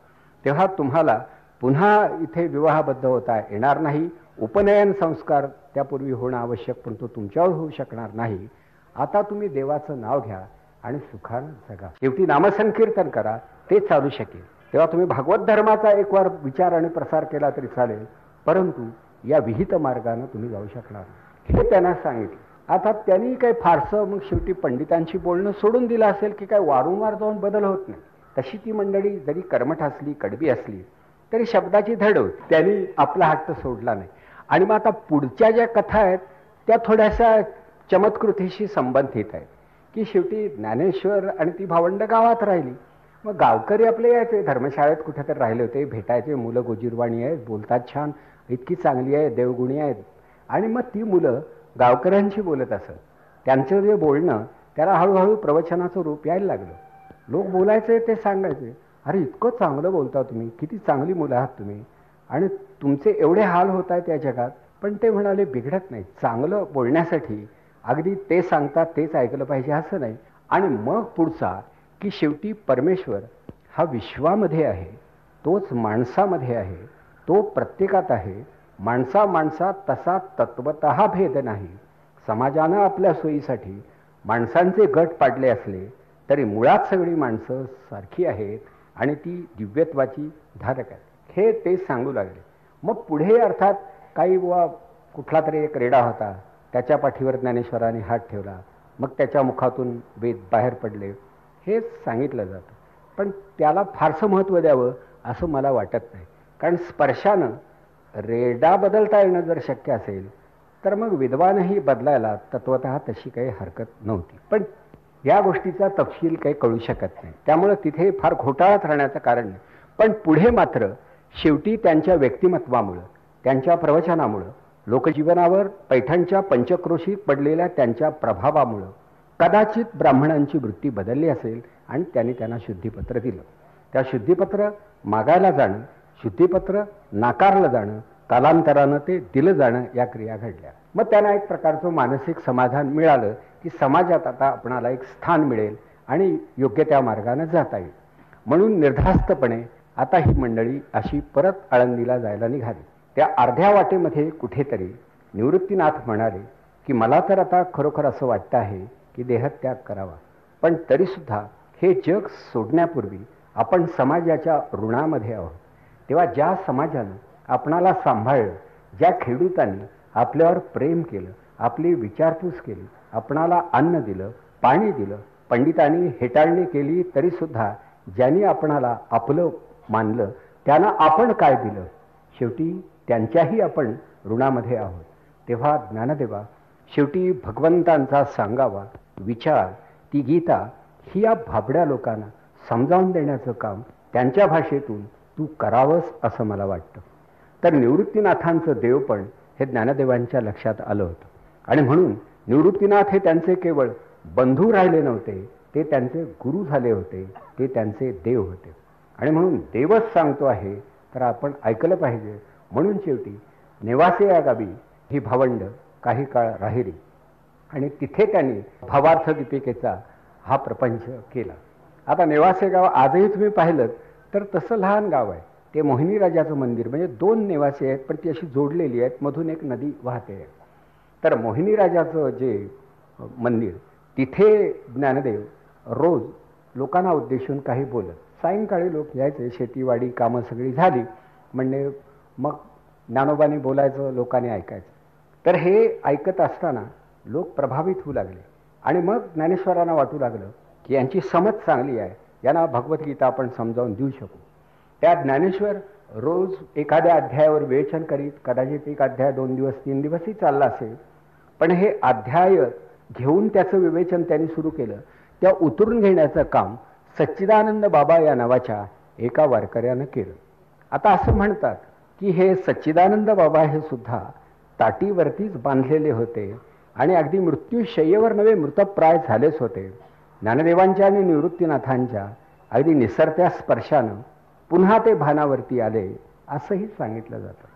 तेव्हा तुम्हाला पुन्हा इथे विवाहबद्ध होता येणार नाही. उपनयन संस्कार त्यापूर्वी होणं आवश्यक, पण तो तुमच्यावर होऊ शकणार नाही. आता तुम्ही देवाचं नाव घ्या आणि सुखानं जगा. शेवटी नामसंकीर्तन करा, ते चालू शकेल. तेव्हा तुम्ही भागवत धर्माचा एक वार विचार आणि प्रसार केला तरी चालेल, परंतु या विहित मार्गानं तुम्ही जाऊ शकणार नाही, हे त्यांना सांगितलं. आता त्यांनी काही फारसं मग शेवटी पंडितांशी बोलणं सोडून दिलं असेल की काय वारंवार जाऊन बदल होत नाही. तशी ती मंडळी जरी कर्मठ असली, कडबी असली तरी शब्दाची धड होती. त्यांनी आपला हट्ट सोडला नाही. आणि मग आता पुढच्या ज्या कथा आहेत त्या थोड्याशा चमत्कृतीशी संबंधित आहेत की शेवटी ज्ञानेश्वर आणि ती भावंड गावात राहिली. मग गावकरी आपले यायचे, धर्मशाळेत कुठेतरी राहिले होते, भेटायचे, मुलं गोजीरवाणी आहेत, बोलतात छान, इतकी चांगली आहे, देवगुणी आहेत. आणि मग ती मुलं गावकऱ्यांशी बोलत असत. त्यांचं जे बोलणं त्याला हळूहळू प्रवचनाचं रूप यायला लागलं. लोक बोलायचे, ते सांगायचे, अरे इतकं चांगलं बोलता तुम्ही, किती चांगली मुलं आहात तुम्ही, आणि तुमचे एवढे हाल होत आहेत या जगात. पण ते म्हणाले बिघडत नाही, चांगलं बोलण्यासाठी अगदी ते सांगतात तेच ऐकलं पाहिजे असं नाही. आणि मग पुढचा की शेवटी परमेश्वर हा विश्वामध्ये आहे, तोच माणसामध्ये आहे, तो प्रत्येकात आहे. माणसात तसा तत्वतः भेद नाही. समाजानं आपल्या सोयीसाठी माणसांचे गट पाडले असले तरी मुळात सगळी माणसं सारखी आहेत आणि ती दिव्यत्वाची धारक आहेत, हे ते सांगू लागले. मग पुढे अर्थात काही कुठला तरी एक रेडा होता, त्याच्या पाठीवर ज्ञानेश्वरांनी हात ठेवला, मग त्याच्या मुखातून वेद बाहेर पडले, हे सांगितलं जातं. पण त्याला फारसं महत्त्व द्यावं असं मला वाटत नाही. कारण स्पर्शानं रेडा बदलता येणं जर शक्य असेल तर मग विद्वानही बदलायला तत्वतः तशी काही हरकत नव्हती. पण या गोष्टीचा तपशील काही कळू शकत नाही. त्यामुळे तिथे फार घोटाळ्यात राहण्याचं कारण नाही. पण पुढे मात्र शेवटी त्यांच्या व्यक्तिमत्वामुळं, त्यांच्या प्रवचनामुळं, लोकजीवनावर पैठणच्या पंचक्रोशीत पडलेल्या त्यांच्या प्रभावामुळं कदाचित ब्राह्मणांची वृत्ती बदलली असेल आणि त्यांना शुद्धीपत्र दिलं. त्या शुद्धीपत्र मागायला जाणं, शुद्धीपत्र नाकारलं जाणं, कालांतरानं ते दिलं जाणं, या क्रिया घडल्या. मग त्यांना एक प्रकारचं मानसिक समाधान मिळालं की समाजात आता आपणाला एक स्थान मिळेल आणि योग्य त्या मार्गाने जाता येईल. म्हणून निर्धास्तपणे आता ही मंडळी अशी परत आळंदीला जायला निघाली. त्या अर्ध्या वाटेमध्ये कुठेतरी निवृत्तीनाथ म्हणाले की मला तर आता खरोखर असं वाटतं आहे की देहत्याग करावा, पण तरीसुद्धा हे जग सोडण्यापूर्वी आपण समाजाच्या ऋणामध्ये आहोत. तेव्हा ज्या समाजानं आपणाला सांभाळलं, ज्या खेडूतांनी आपल्यावर प्रेम केलं, आपली विचारपूस केली, आपणाला अन्न दिलं, पाणी दिलं, पंडितांनी हेटाळणी केली तरीसुद्धा ज्यांनी आपणाला आपलं मानलं त्यांना आपण काय दिलं, शेवटी त्यांच्याही आपण ऋणामध्ये आहोत. तेव्हा ज्ञानदेवा शेवटी भगवंतांचा सांगावा विचार, ती गीता ही या भाबड्या लोकांना समजावून देण्याचं काम त्यांच्या भाषेतून तू करावंस असं मला वाटतं. तर निवृत्तीनाथांचं देवपण हे ज्ञानदेवांच्या लक्षात आलं होतं आणि म्हणून निवृत्तीनाथ हे त्यांचे केवळ बंधू राहिले नव्हते, ते त्यांचे गुरु झाले होते, ते त्यांचे देव होते. आणि म्हणून देवच सांगतो आहे तर आपण ऐकलं पाहिजे. म्हणून शेवटी नेवासे या गावी ही भावंड काही काळ राहिली आणि तिथे त्यांनी भावार्थ दीपिकेचा हा प्रपंच केला. आता नेवासे गाव आजही तुम्ही पाहिलं तर तसं लहान गाव आहे. ते मोहिनी राजाचं मंदिर, म्हणजे 2 नेवासे आहेत पण ती अशी जोडलेली आहेत, मधून एक नदी वाहते. तर मोहिनी राजाचं जे मंदिर, तिथे ज्ञानदेव रोज लोकांना उद्देशून काही बोलत. सायंकाळी लोक यायचे, शेतीवाडी कामं सगळी झाली म्हणजे मग ज्ञानोबांनी बोलायचं, लोकांनी ऐकायचं. तर हे ऐकत असताना लोक प्रभावित होऊ लागले आणि मग ज्ञानेश्वरांना वाटू लागलं की यांची समज चांगली आहे, यांना भगवद्गीता आपण समजावून देऊ शकू. त्या ज्ञानेश्वर रोज एखाद्या अध्यायावर विवेचन करीत, कदाचित एक अध्याय 2 दिवस 3 दिवसही चालला असेल, पण हे अध्याय घेऊन त्याचं विवेचन त्यांनी सुरू केलं. त्या उतरून घेण्याचं काम सच्चिदानंद बाबा या नावाच्या एका वारकऱ्यानं केलं. आता असं म्हणतात की हे सच्चिदानंद बाबा हे सुद्धा ताटीवरतीच बांधलेले होते आणि अगदी मृत्यूशय्येवर नव्हे, मृतप्राय झालेच होते. ज्ञानदेवांच्या आणि निवृत्तीनाथांच्या अगदी निसरत्या स्पर्शानं पुन्हा ते भानावरती आले असंही सांगितलं जातं.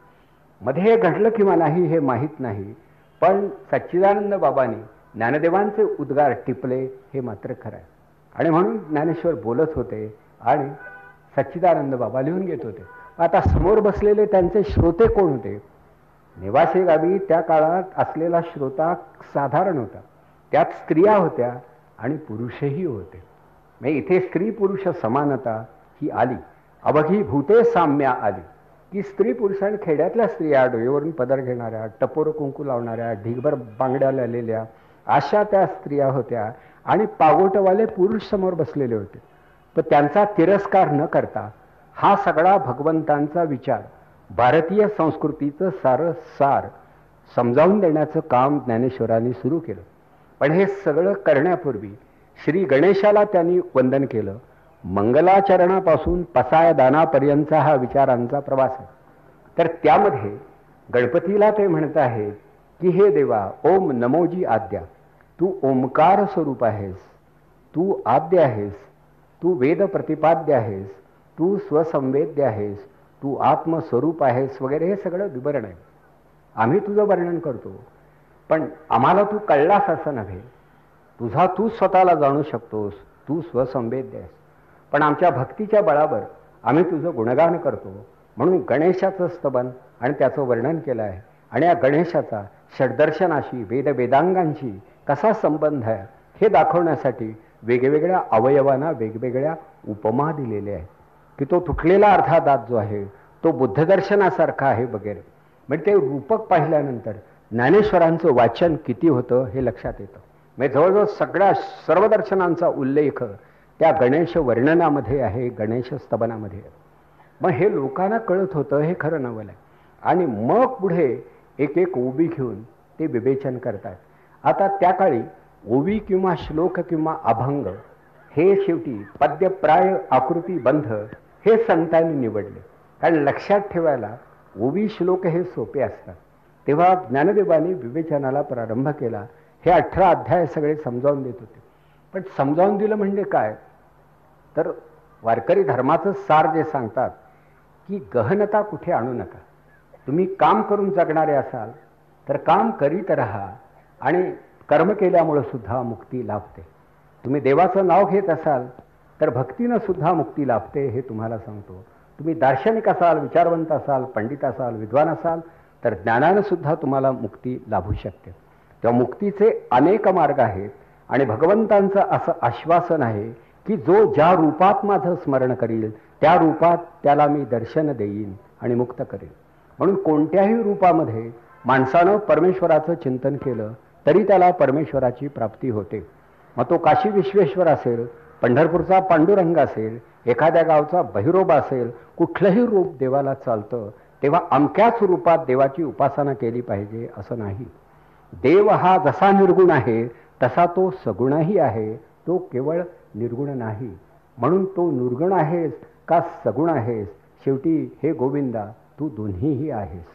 मध्ये हे घडलं किंवा नाही हे माहीत नाही, पण सच्चिदानंद बाबांनी ज्ञानदेवांचे उद्गार टिपले हे मात्र खरं आहे. आणि म्हणून ज्ञानेश्वर बोलत होते आणि सच्चिदानंद बाबा लिहून घेत होते. आता समोर बसलेले त्यांचे श्रोते कोण होते? नेवासे गावी त्या काळात असलेला श्रोता साधारण होता. त्यात स्त्रिया होत्या आणि पुरुषही होते. म्हणजे इथे स्त्री पुरुष समानता ही आली, अवघी भूते साम्या आली की स्त्री पुरुष आणि खेड्यातल्या स्त्रिया, डोळ्यावरून पदर घेणाऱ्या, टपोर कुंकू लावणाऱ्या, ढिगभर बांगड्या लावलेल्या, अशा त्या स्त्रिया होत्या आणि पागोटवाले पुरुष समोर बसलेले होते. तर त्यांचा तिरस्कार न करता हा सगळा भगवंतांचा विचार, भारतीय संस्कृतीचं सार समजावून देण्याचं काम ज्ञानेश्वरांनी सुरू केलं. पण हे सगळं करण्यापूर्वी श्री गणेशाला त्यांनी वंदन केलं. मंगलाचरणापासून पसायदानापर्यंतचा हा विचारांचा प्रवास आहे. तर त्यामध्ये गणपतीला ते म्हणत आहेत की हे देवा, ओम नमोजी आद्या, तू ओंकार स्वरूप आहेस, तू आद्य आहेस, तू वेद प्रतिपाद्य आहेस, तू स्वसंवेद्य आहेस, तू आत्मस्वरूप आहेस वगैरे हे सगळं विवरण आहे. आम्ही तुझं वर्णन करतो पण आम्हाला तू कळलास असं नव्हे. तुझा तू स्वतःला जाणू शकतोस, तू स्वसंवेद्य आहेस, पण आमच्या भक्तीच्या बळावर आम्ही तुझं गुणगान करतो. म्हणून गणेशाचं स्तवन आणि त्याचं वर्णन केलं आहे. आणि या गणेशाचा षड्दर्शनाशी, वेदांगांशी कसा संबंध आहे हे दाखवण्यासाठी वेगवेगळ्या अवयवांना वेगवेगळ्या उपमा दिलेल्या आहेत की तो तुटलेला अर्धा दात जो आहे तो बुद्धदर्शनासारखा आहे वगैरे. म्हणजे ते रूपक पाहिल्यानंतर ज्ञानेश्वरांचं वाचन किती होतं हे लक्षात येतं. म्हणजे जवळजवळ सर्व दर्शनांचा उल्लेख त्या गणेश वर्णनामध्ये आहे, गणेश स्तवनामध्ये. मग हे लोकांना कळत होतं, हे खरं नवल आहे. आणि मग पुढे एक एक उभी घेऊन ते विवेचन करतात. आता त्या काळी ओवी किंवा श्लोक किंवा अभंग हे शेवटी पद्यप्राय आकृती बंध हे संतांनी निवडले. कारण लक्षात ठेवायला ओवी श्लोक हे सोपे असतात. तेव्हा ज्ञानदेवांनी विवेचनाला प्रारंभ केला. हे 18 अध्याय सगळे समजावून देत होते. पण समजावून दिलं म्हणजे काय, तर वारकरी धर्माचं सार जे सांगतात की गहनता कुठे आणू नका. तुम्ही काम करून जगणारे असाल तर काम करीत राहा आणि कर्म केल्यामुळे सुद्धा मुक्ती लाभते. तुम्ही देवाचं नाव घेत असाल तर भक्तीनं सुद्धा मुक्ती लाभते, हे तुम्हाला सांगतो. तुम्ही दार्शनिक असाल, विचारवंत असाल, पंडित असाल, विद्वान असाल तर ज्ञानानं सुद्धा तुम्हाला मुक्ती लाभू शकते. तेव्हा मुक्तीचे अनेक मार्ग आहेत आणि भगवंतांचं असं आश्वासन आहे की जो ज्या रूपात माझं स्मरण करील त्या रूपात त्याला मी दर्शन देईन आणि मुक्त करेन. म्हणून कोणत्याही रूपामध्ये माणसानं परमेश्वराचं चिंतन केलं तरी त्याला परमेश्वराची प्राप्ती होते. मग तो काशी विश्वेश्वर असेल, पंढरपूरचा पांडुरंग असेल, एखाद्या गावचा बहिरोबा असेल, कुठलंही रूप देवाला चालतं. तेव्हा अमक्याच रूपात देवाची उपासना केली पाहिजे असं नाही. देव हा जसा निर्गुण आहे तसा तो सगुणही आहे, तो केवळ निर्गुण नाही. म्हणून तो निर्गुण आहेस का सगुण आहेस, शेवटी हे गोविंदा तू दोन्हीही आहेस.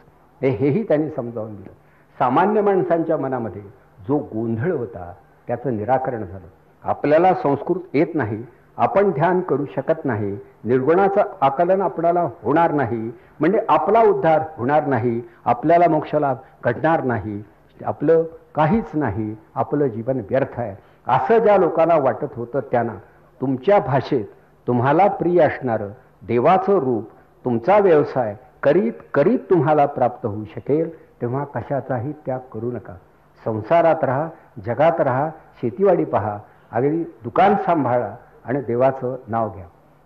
हेही त्यांनी समजावून दिलं. सामान्य माणसांच्या मनामध्ये जो गोंधळ होता त्याचं निराकरण झालं. आपल्याला संस्कृत येत नाही, आपण ध्यान करू शकत नाही, निर्गुणाचं आकलन आपल्याला होणार नाही, म्हणजे आपला उद्धार होणार नाही, आपल्याला मोक्षलाभ घडणार नाही, आपलं काहीच नाही, आपलं जीवन व्यर्थ आहे असं ज्या लोकांना वाटत होतं त्यांना तुमच्या भाषेत तुम्हाला प्रिय असणारं देवाचं रूप तुमचा व्यवसाय करीत करीत तुम्हाला प्राप्त होऊ शकेल. तेव्हा कशाचाही त्याग करू नका. संसारात राहा, जगात राहा, शेतीवाडी पहा, अगदी दुकान सांभाळा आणि देवाचं नाव घ्या.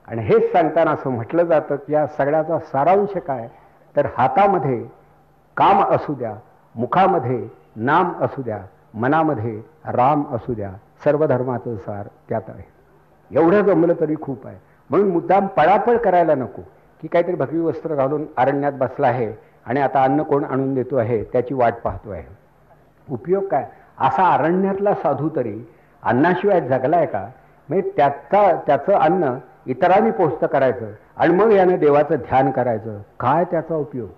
आणि हेच सांगताना असं म्हटलं जातं की या सगळ्याचा सारांश काय, तर हातामध्ये काम असू द्या, मुखामध्ये नाम असू द्या, मनामध्ये राम असू द्या, सर्व धर्माचं सार त्यात आहे. एवढं जमलं तरी खूप आहे. म्हणून मुद्दाम पळापळ करायला नको की काहीतरी भगवी वस्त्र घालून अरण्यात बसला आहे आणि आता अन्न कोण आणून देतो आहे त्याची वाट पाहतो आहे. उपयोग काय, असा अरण्यातला साधू तरी अन्नाशिवाय जगलाय का? म्हणजे त्याचं अन्न इतरांनी पोस्ट करायचं आणि मग याने देवाचं ध्यान करायचं, काय त्याचा उपयोग?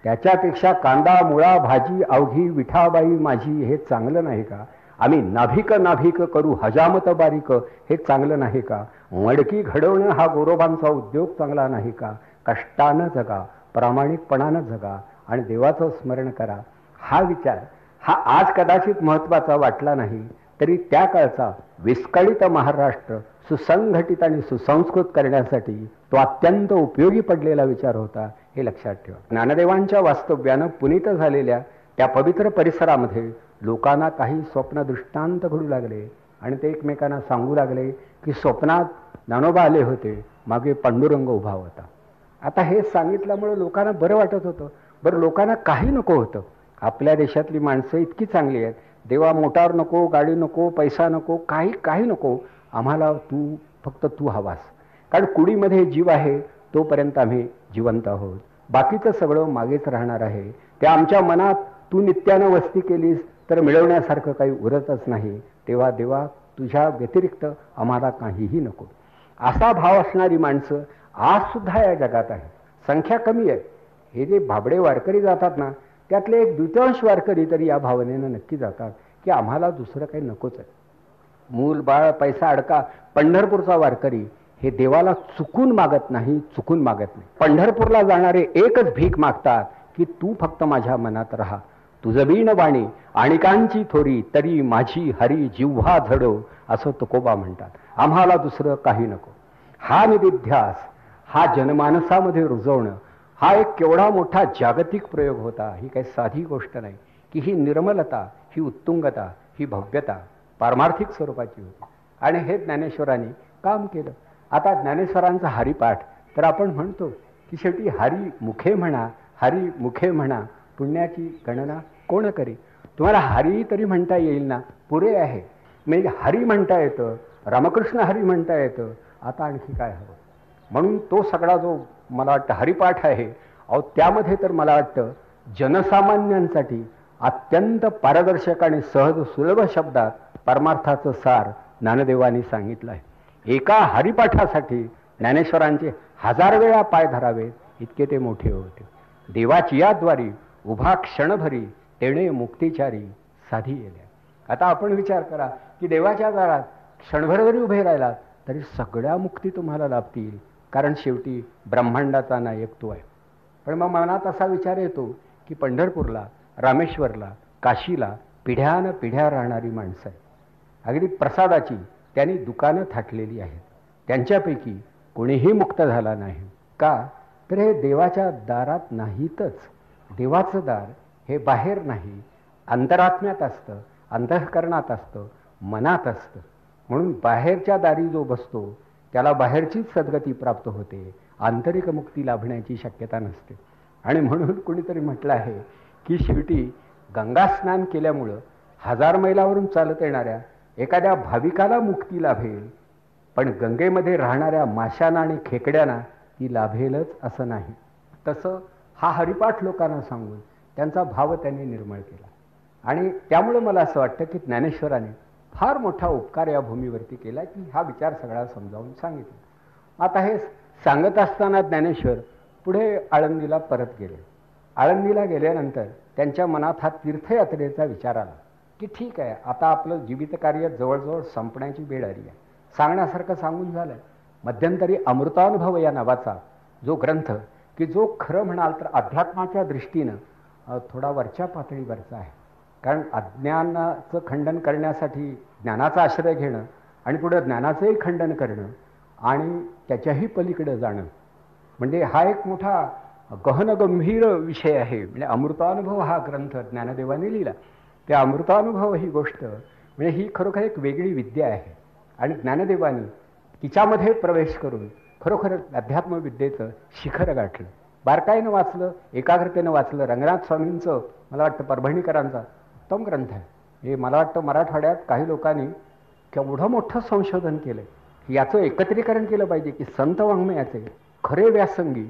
त्याच्यापेक्षा कांदा मुळा भाजी अवघी विठाबाई माझी हे चांगलं नाही का? आम्ही नाभिक करू हजामत बारीक हे चांगलं नाही का? मडकी घडवणं हा गोरोबांचा उद्योग चांगला नाही का? कष्टानं जगा, प्रामाणिकपणानं जगा आणि देवाचं स्मरण करा. हा विचार हा आज कदाचित महत्त्वाचा वाटला नाही तरी त्या काळचा विस्कळीत महाराष्ट्र सुसंघटित आणि सुसंस्कृत करण्यासाठी तो अत्यंत उपयोगी पडलेला विचार होता, हे लक्षात ठेवा. ज्ञानदेवांच्या वास्तव्यानं पुनीत झालेल्या त्या पवित्र परिसरामध्ये लोकांना काही स्वप्न दृष्टांत घडू लागले आणि ते एकमेकांना सांगू लागले की स्वप्नात ज्ञानोबा आले होते, मागे पांडुरंग उभा होता. आता हे सांगितल्यामुळे लोकांना बरं वाटत होतं. बरं, लोकांना काही नको होतं. आपल्या देशातली माणसं इतकी चांगली आहेत, देवा मोटार नको, गाडी नको, पैसा नको, काही नको, आम्हाला फक्त तू हवास. कारण कुडीमध्ये जीव आहे तोपर्यंत आम्ही जिवंत आहोत, बाकीचं सगळं मागेच राहणार आहे. त्या आमच्या मनात तू नित्यानं वस्ती केलीस तर मिळवण्यासारखं काही उरतच नाही. तेव्हा देवा तुझ्या व्यतिरिक्त आम्हाला काहीही नको. असा भाव असणारी माणसं आज सुद्धा या जगात आहे. संख्या कमी आहे. हे जे भाबडे वारकरी जातात ना, त्यातले एक द्वितांश वारकरी तरी या भावनेनं नक्की जातात की आम्हाला दुसरं काही नकोच आहे. मूल बाळ पैसा अडका. पंढरपूरचा वारकरी हे देवाला चुकून मागत नाही, चुकून मागत नाही. पंढरपूरला जाणारे एकच भीक मागतात की तू फक्त माझ्या मनात राहा, तुझं बीण वाणी आणिकांची थोरी तरी माझी हरी जिव्हा झडो, असं तुकोबा म्हणतात. आम्हाला दुसरं काही नको. हा निदिध्यास हा जनमानसामध्ये रुजवणं हा एक केवढा मोठा जागतिक प्रयोग होता. ही काही साधी गोष्ट नाही की ही निर्मलता, ही उत्तुंगता, ही भव्यता पारमार्थिक स्वरूपाची होती आणि हे ज्ञानेश्वरांनी काम केलं. आता ज्ञानेश्वरांचा हरिपाठ तर आपण म्हणतो की शेवटी हरी मुखे म्हणा, हरी मुखे म्हणा, पुण्याची गणना कोण करी. तुम्हाला हरी तरी म्हणता येईल ना, पुरे आहे. म्हणजे हरी म्हणता येतं, रामकृष्ण हरी म्हणता येतं, आता आणखी काय हवं. म्हणून तो सगळा जो मला वाटतं हरिपाठ आहे, त्यामध्ये तर मला वाटतं जनसामान्यांसाठी अत्यंत पारदर्शक आणि सहज सुलभ शब्दात परमार्थाचं सार ज्ञानदेवांनी सांगितलं आहे. एका हरिपाठासाठी ज्ञानेश्वरांचे 1000 वेळा पाय धरावे इतके ते मोठे होते. देवाची याद्वारी उभा क्षणभरी तेणे मुक्तिचारी साधी येल्या. आता आपण विचार करा की देवाच्या दारात क्षणभर जरी उभे राहिलात तरी सगळ्या मुक्ती तुम्हाला लाभतील, कारण शेवटी ब्रह्मांडाचा नायक तो आहे. पण मग मनात असा विचार येतो की पंढरपूरला, रामेश्वरला, काशीला पिढ्यान पिढ्या राहणारी माणसं आहेत. अगदी प्रसादाची त्यांनी दुकानं थाटलेली आहेत. त्यांच्यापैकी कोणीही मुक्त झाला नाही. का तर हे देवाच्या दारात नाहीतच. देवाचं दार हे बाहेर नाही, अंतरात्म्यात असतं, अंतःकरणात असतं, मनात असतं. म्हणून बाहेरच्या दारी जो बसतो त्याला बाहेरचीच सद्गती प्राप्त होते, आंतरिक मुक्ती लाभण्याची शक्यता नसते. आणि म्हणून कुणीतरी म्हटलं आहे की शेवटी गंगा स्नान केल्यामुळं 1000 मैलावरून चालत येणाऱ्या एखाद्या भाविकाला मुक्ती लाभेल, पण गंगेमध्ये राहणाऱ्या माशांना आणि खेकड्यांना ती लाभेलच असं नाही. तसं हा हरिपाठ लोकांना सांगून त्यांचा भाव त्यांनी निर्मळ केला. आणि त्यामुळं मला असं वाटतं की ज्ञानेश्वराने फार मोठा उपकार या भूमीवरती केला की हा विचार सगळा समजावून सांगितला. आता हे सांगत असताना ज्ञानेश्वर पुढे आळंदीला परत गेले. आळंदीला गेल्यानंतर त्यांच्या मनात हा तीर्थयात्रेचा विचार आला की ठीक आहे, आता आपलं जीवितकार्य जवळजवळ संपण्याची वेळ आली आहे. सांगण्यासारखं सांगून झालं. मध्यंतरी अमृतानुभव या नावाचा जो ग्रंथ, की जो खरं म्हणाल तर अध्यात्माच्या दृष्टीनं थोडा वरच्या पातळीवरचा आहे. कारण अज्ञानाचं खंडन करण्यासाठी ज्ञानाचा आश्रय घेणं आणि पुढं ज्ञानाचंही खंडन करणं आणि त्याच्याही पलीकडे जाणं म्हणजे हा एक मोठा गहन गंभीर विषय आहे. म्हणजे अमृतानुभव हा ग्रंथ ज्ञानदेवाने लिहिला. त्या अमृतानुभव ही गोष्ट म्हणजे ही खरोखर एक वेगळी विद्या आहे. आणि ज्ञानदेवानी तिच्यामध्ये प्रवेश करून खरोखर अध्यात्मविद्येचं शिखर गाठलं. बारकाईनं वाचलं, एकाग्रतेनं वाचलं. रंगनाथ स्वामींचं मला वाटतं परभणीकरांचा उत्तम ग्रंथ आहे. हे मला वाटतं मराठवाड्यात काही लोकांनी केवढं मोठं संशोधन केलं की याचं एकत्रीकरण केलं पाहिजे की संत वाङ्मयाचे खरे व्यासंगी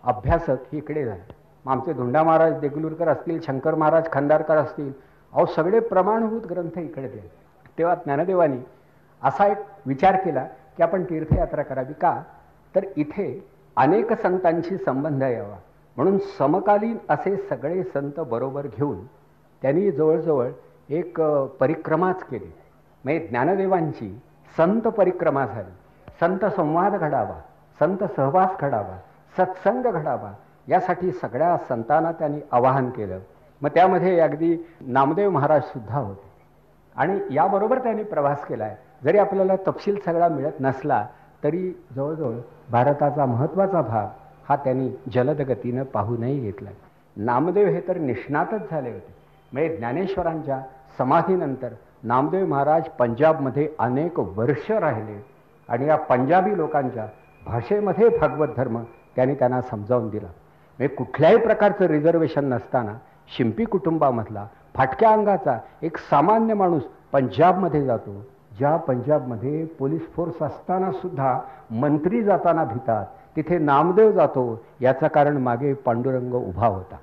अभ्यासक हे इकडे झाले. मग आमचे धोंडा महाराज देगलूरकर असतील, शंकर महाराज खंदारकर असतील, अहो सगळे प्रमाणभूत ग्रंथ इकडे दिले. तेव्हा ज्ञानदेवानी असा एक विचार केला की आपण तीर्थयात्रा करावी. का तर इथे अनेक संतांशी संबंध यावा म्हणून समकालीन असे सगळे संत बरोबर घेऊन त्यांनी जवळजवळ एक परिक्रमाच केली. म्हणजे ज्ञानदेवांची संत परिक्रमा झाली. संत संवाद घडावा, संत सहवास घडावा, सत्संग घडावा, यासाठी सगळ्या संतांना त्यांनी आवाहन केलं. मग त्यामध्ये अगदी नामदेव महाराज सुद्धा होते आणि याबरोबर त्यांनी प्रवास केला आहे. जरी आपल्याला तपशील सगळा मिळत नसला तरी जवळजवळ भारताचा महत्त्वाचा भाग हा त्यांनी जलद गतीनं पाहूनही घेतला. नामदेव हे तर निष्णातच झाले होते. म्हणजे ज्ञानेश्वरांच्या समाधीनंतर नामदेव महाराज पंजाबमध्ये अनेक वर्ष राहिले आणि या पंजाबी लोकांच्या भाषेमध्ये भागवत धर्म त्यांना समजावून दिला. म्हणजे कुठल्याही प्रकारचं रिझर्वेशन नसताना शिंपी कुटुंबामधला फाटक्या अंगाचा एक सामान्य माणूस पंजाबमध्ये जातो, ज्या पंजाबमध्ये पोलीस फोर्स असताना सुद्धा मंत्री जाताना भितात, तिथे नामदेव जातो. याचं कारण मागे पांडुरंग उभा होता.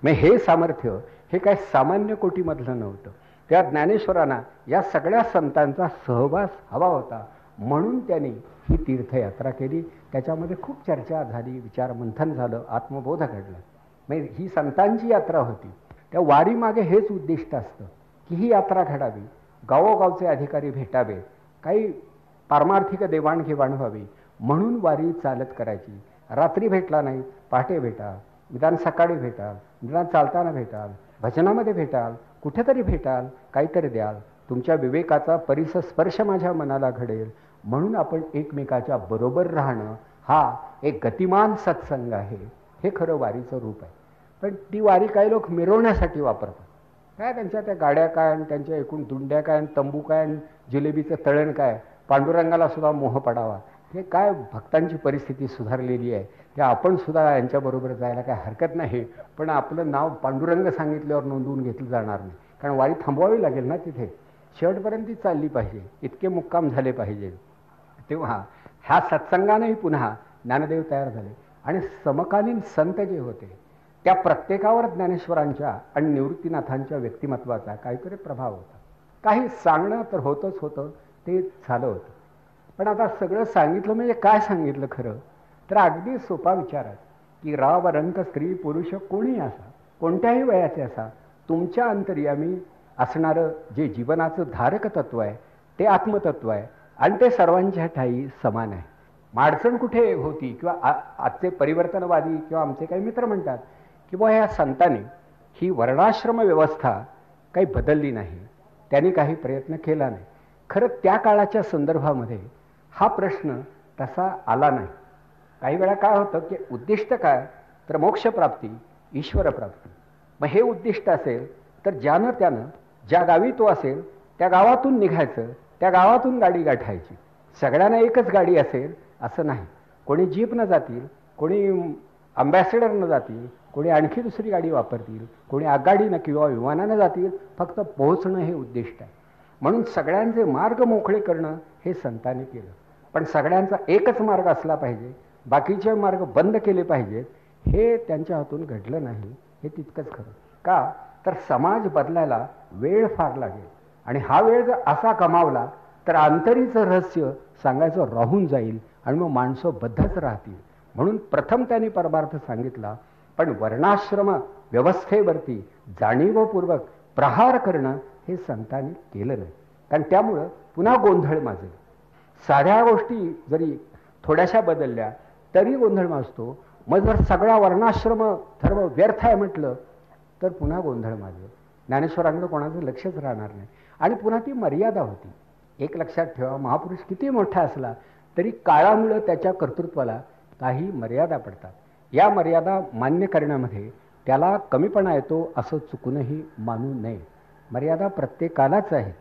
मग हे सामर्थ्य हे काय सामान्य कोटीमधलं नव्हतं. त्या ज्ञानेश्वरांना या सगळ्या संतांचा सहवास हवा होता म्हणून त्यांनी ही तीर्थयात्रा केली. त्याच्यामध्ये खूप चर्चा झाली, विचारमंथन झालं, आत्मबोध घडला. म्हणजे ही संतांची यात्रा होती. त्या वारीमागे हेच उद्दिष्ट असतं की ही यात्रा घडावी, गावोगावचे अधिकारी भेटावे, काही पारमार्थिक देवाणघेवाण व्हावी म्हणून वारी चालत करायची. रात्री भेटला नाही, पहाटे भेटाल, निदान सकाळी भेटाल, निदान चालताना भेटाल, भजनामध्ये भेटाल, कुठेतरी भेटाल, काहीतरी द्याल. तुमच्या विवेकाचा परिसस्पर्श माझ्या मनाला घडेल म्हणून आपण एकमेकाच्या बरोबर राहणं हा एक गतिमान सत्संग आहे. हे खरं वारीचं रूप आहे. पण ती वारी काही लोक मिरवण्यासाठी वापरतात. काय त्यांच्या त्या गाड्या काय आणि त्यांच्या एकूण दुंड्या काय आणि तंबू काय आणि जिलेबीचं तळण काय, पांडुरंगाला सुद्धा मोह पडावा. हे काय भक्तांची परिस्थिती सुधारलेली आहे. त्या आपण सुद्धा यांच्याबरोबर जायला काय हरकत नाही. पण आपलं नाव पांडुरंग सांगितल्यावर नोंदवून घेतलं जाणार नाही. कारण वारी थांबवावी लागेल ना तिथे, शेवटपर्यंत ती चालली पाहिजे, इतके मुक्काम झाले पाहिजे. तेव्हा ह्या सत्संगानेही पुन्हा ज्ञानदेव तयार झाले आणि समकालीन संत जे होते त्या प्रत्येकावर ज्ञानेश्वरांच्या आणि निवृत्तीनाथांच्या व्यक्तिमत्वाचा काहीतरी प्रभाव होता. काही सांगणं तर होतंच होतं, ते झालं होतं. पण आता सगळं सांगितलं म्हणजे काय सांगितलं खरं तर अगदी सोपा विचार आहे की राव रंक स्त्री पुरुष कोणी असा, कोणत्याही वयाचे असा, तुमच्या अंतर्यामी असणारं जे जीवनाचं धारक तत्व आहे ते आत्मतत्व आहे आणि ते सर्वांच्या ठाई समान आहे. अडचण कुठे होती किंवा आजचे परिवर्तनवादी किंवा आमचे काही मित्र म्हणतात की बुवा ह्या संतांनी ही वर्णाश्रम व्यवस्था काही बदलली नाही, त्यांनी काही प्रयत्न केला नाही. खरं त्या काळाच्या संदर्भामध्ये हा प्रश्न तसा आला नाही. काही वेळा काय होतं की उद्दिष्ट काय तर मोक्षप्राप्ती, ईश्वरप्राप्ती. मग हे उद्दिष्ट असेल तर ज्यानं त्यानं ज्या गावी तो असेल त्या गावातून निघायचं, त्या गावातून गाडी गाठायची. सगळ्यांना एकच गाडी असेल असं नाही. कोणी जीपनं जातील, कोणी अम्बॅसेडरनं जातील, कोणी आणखी दुसरी गाडी वापरतील, कोणी आगगाडीनं किंवा विमानानं जातील. फक्त पोहोचणं हे उद्दिष्ट आहे. म्हणून सगळ्यांचे मार्ग मोकळे करणं हे संतांनी केलं. पण सगळ्यांचा एकच मार्ग असला पाहिजे, बाकीचे मार्ग बंद केले पाहिजेत, हे त्यांच्या हातून घडलं नाही. हे तितकंच खरं. का तर समाज बदलायला वेळ फार लागेल आणि हा वेळ जर असा कमावला तर अंतरीचं रहस्य सांगायचं राहून जाईल आणि मग माणसं बद्धच राहतील. म्हणून प्रथम त्यांनी परमार्थ सांगितला, पण वर्णाश्रम व्यवस्थेवरती जाणीवपूर्वक प्रहार करणं हे संतांनी केलं नाही. कारण त्यामुळं पुन्हा गोंधळ माजेल. साध्या गोष्टी जरी थोड्याशा बदलल्या तरी गोंधळ माजतो. मग जर सगळा वर्णाश्रम धर्म व्यर्थ आहे म्हटलं तर पुन्हा गोंधळ माजेल. ज्ञानेश्वरांकडे कोणाचं लक्षच राहणार नाही. आणि पुन्हा ती मर्यादा होती. एक लक्षात ठेवा, महापुरुष किती मोठा असला तरी काळामुळं त्याच्या कर्तृत्वाला काही मर्यादा पडतात. या मर्यादा मान्य करण्यामध्ये त्याला कमीपणा येतो असं चुकूनही मानू नये. मर्यादा प्रत्येकालाच आहे.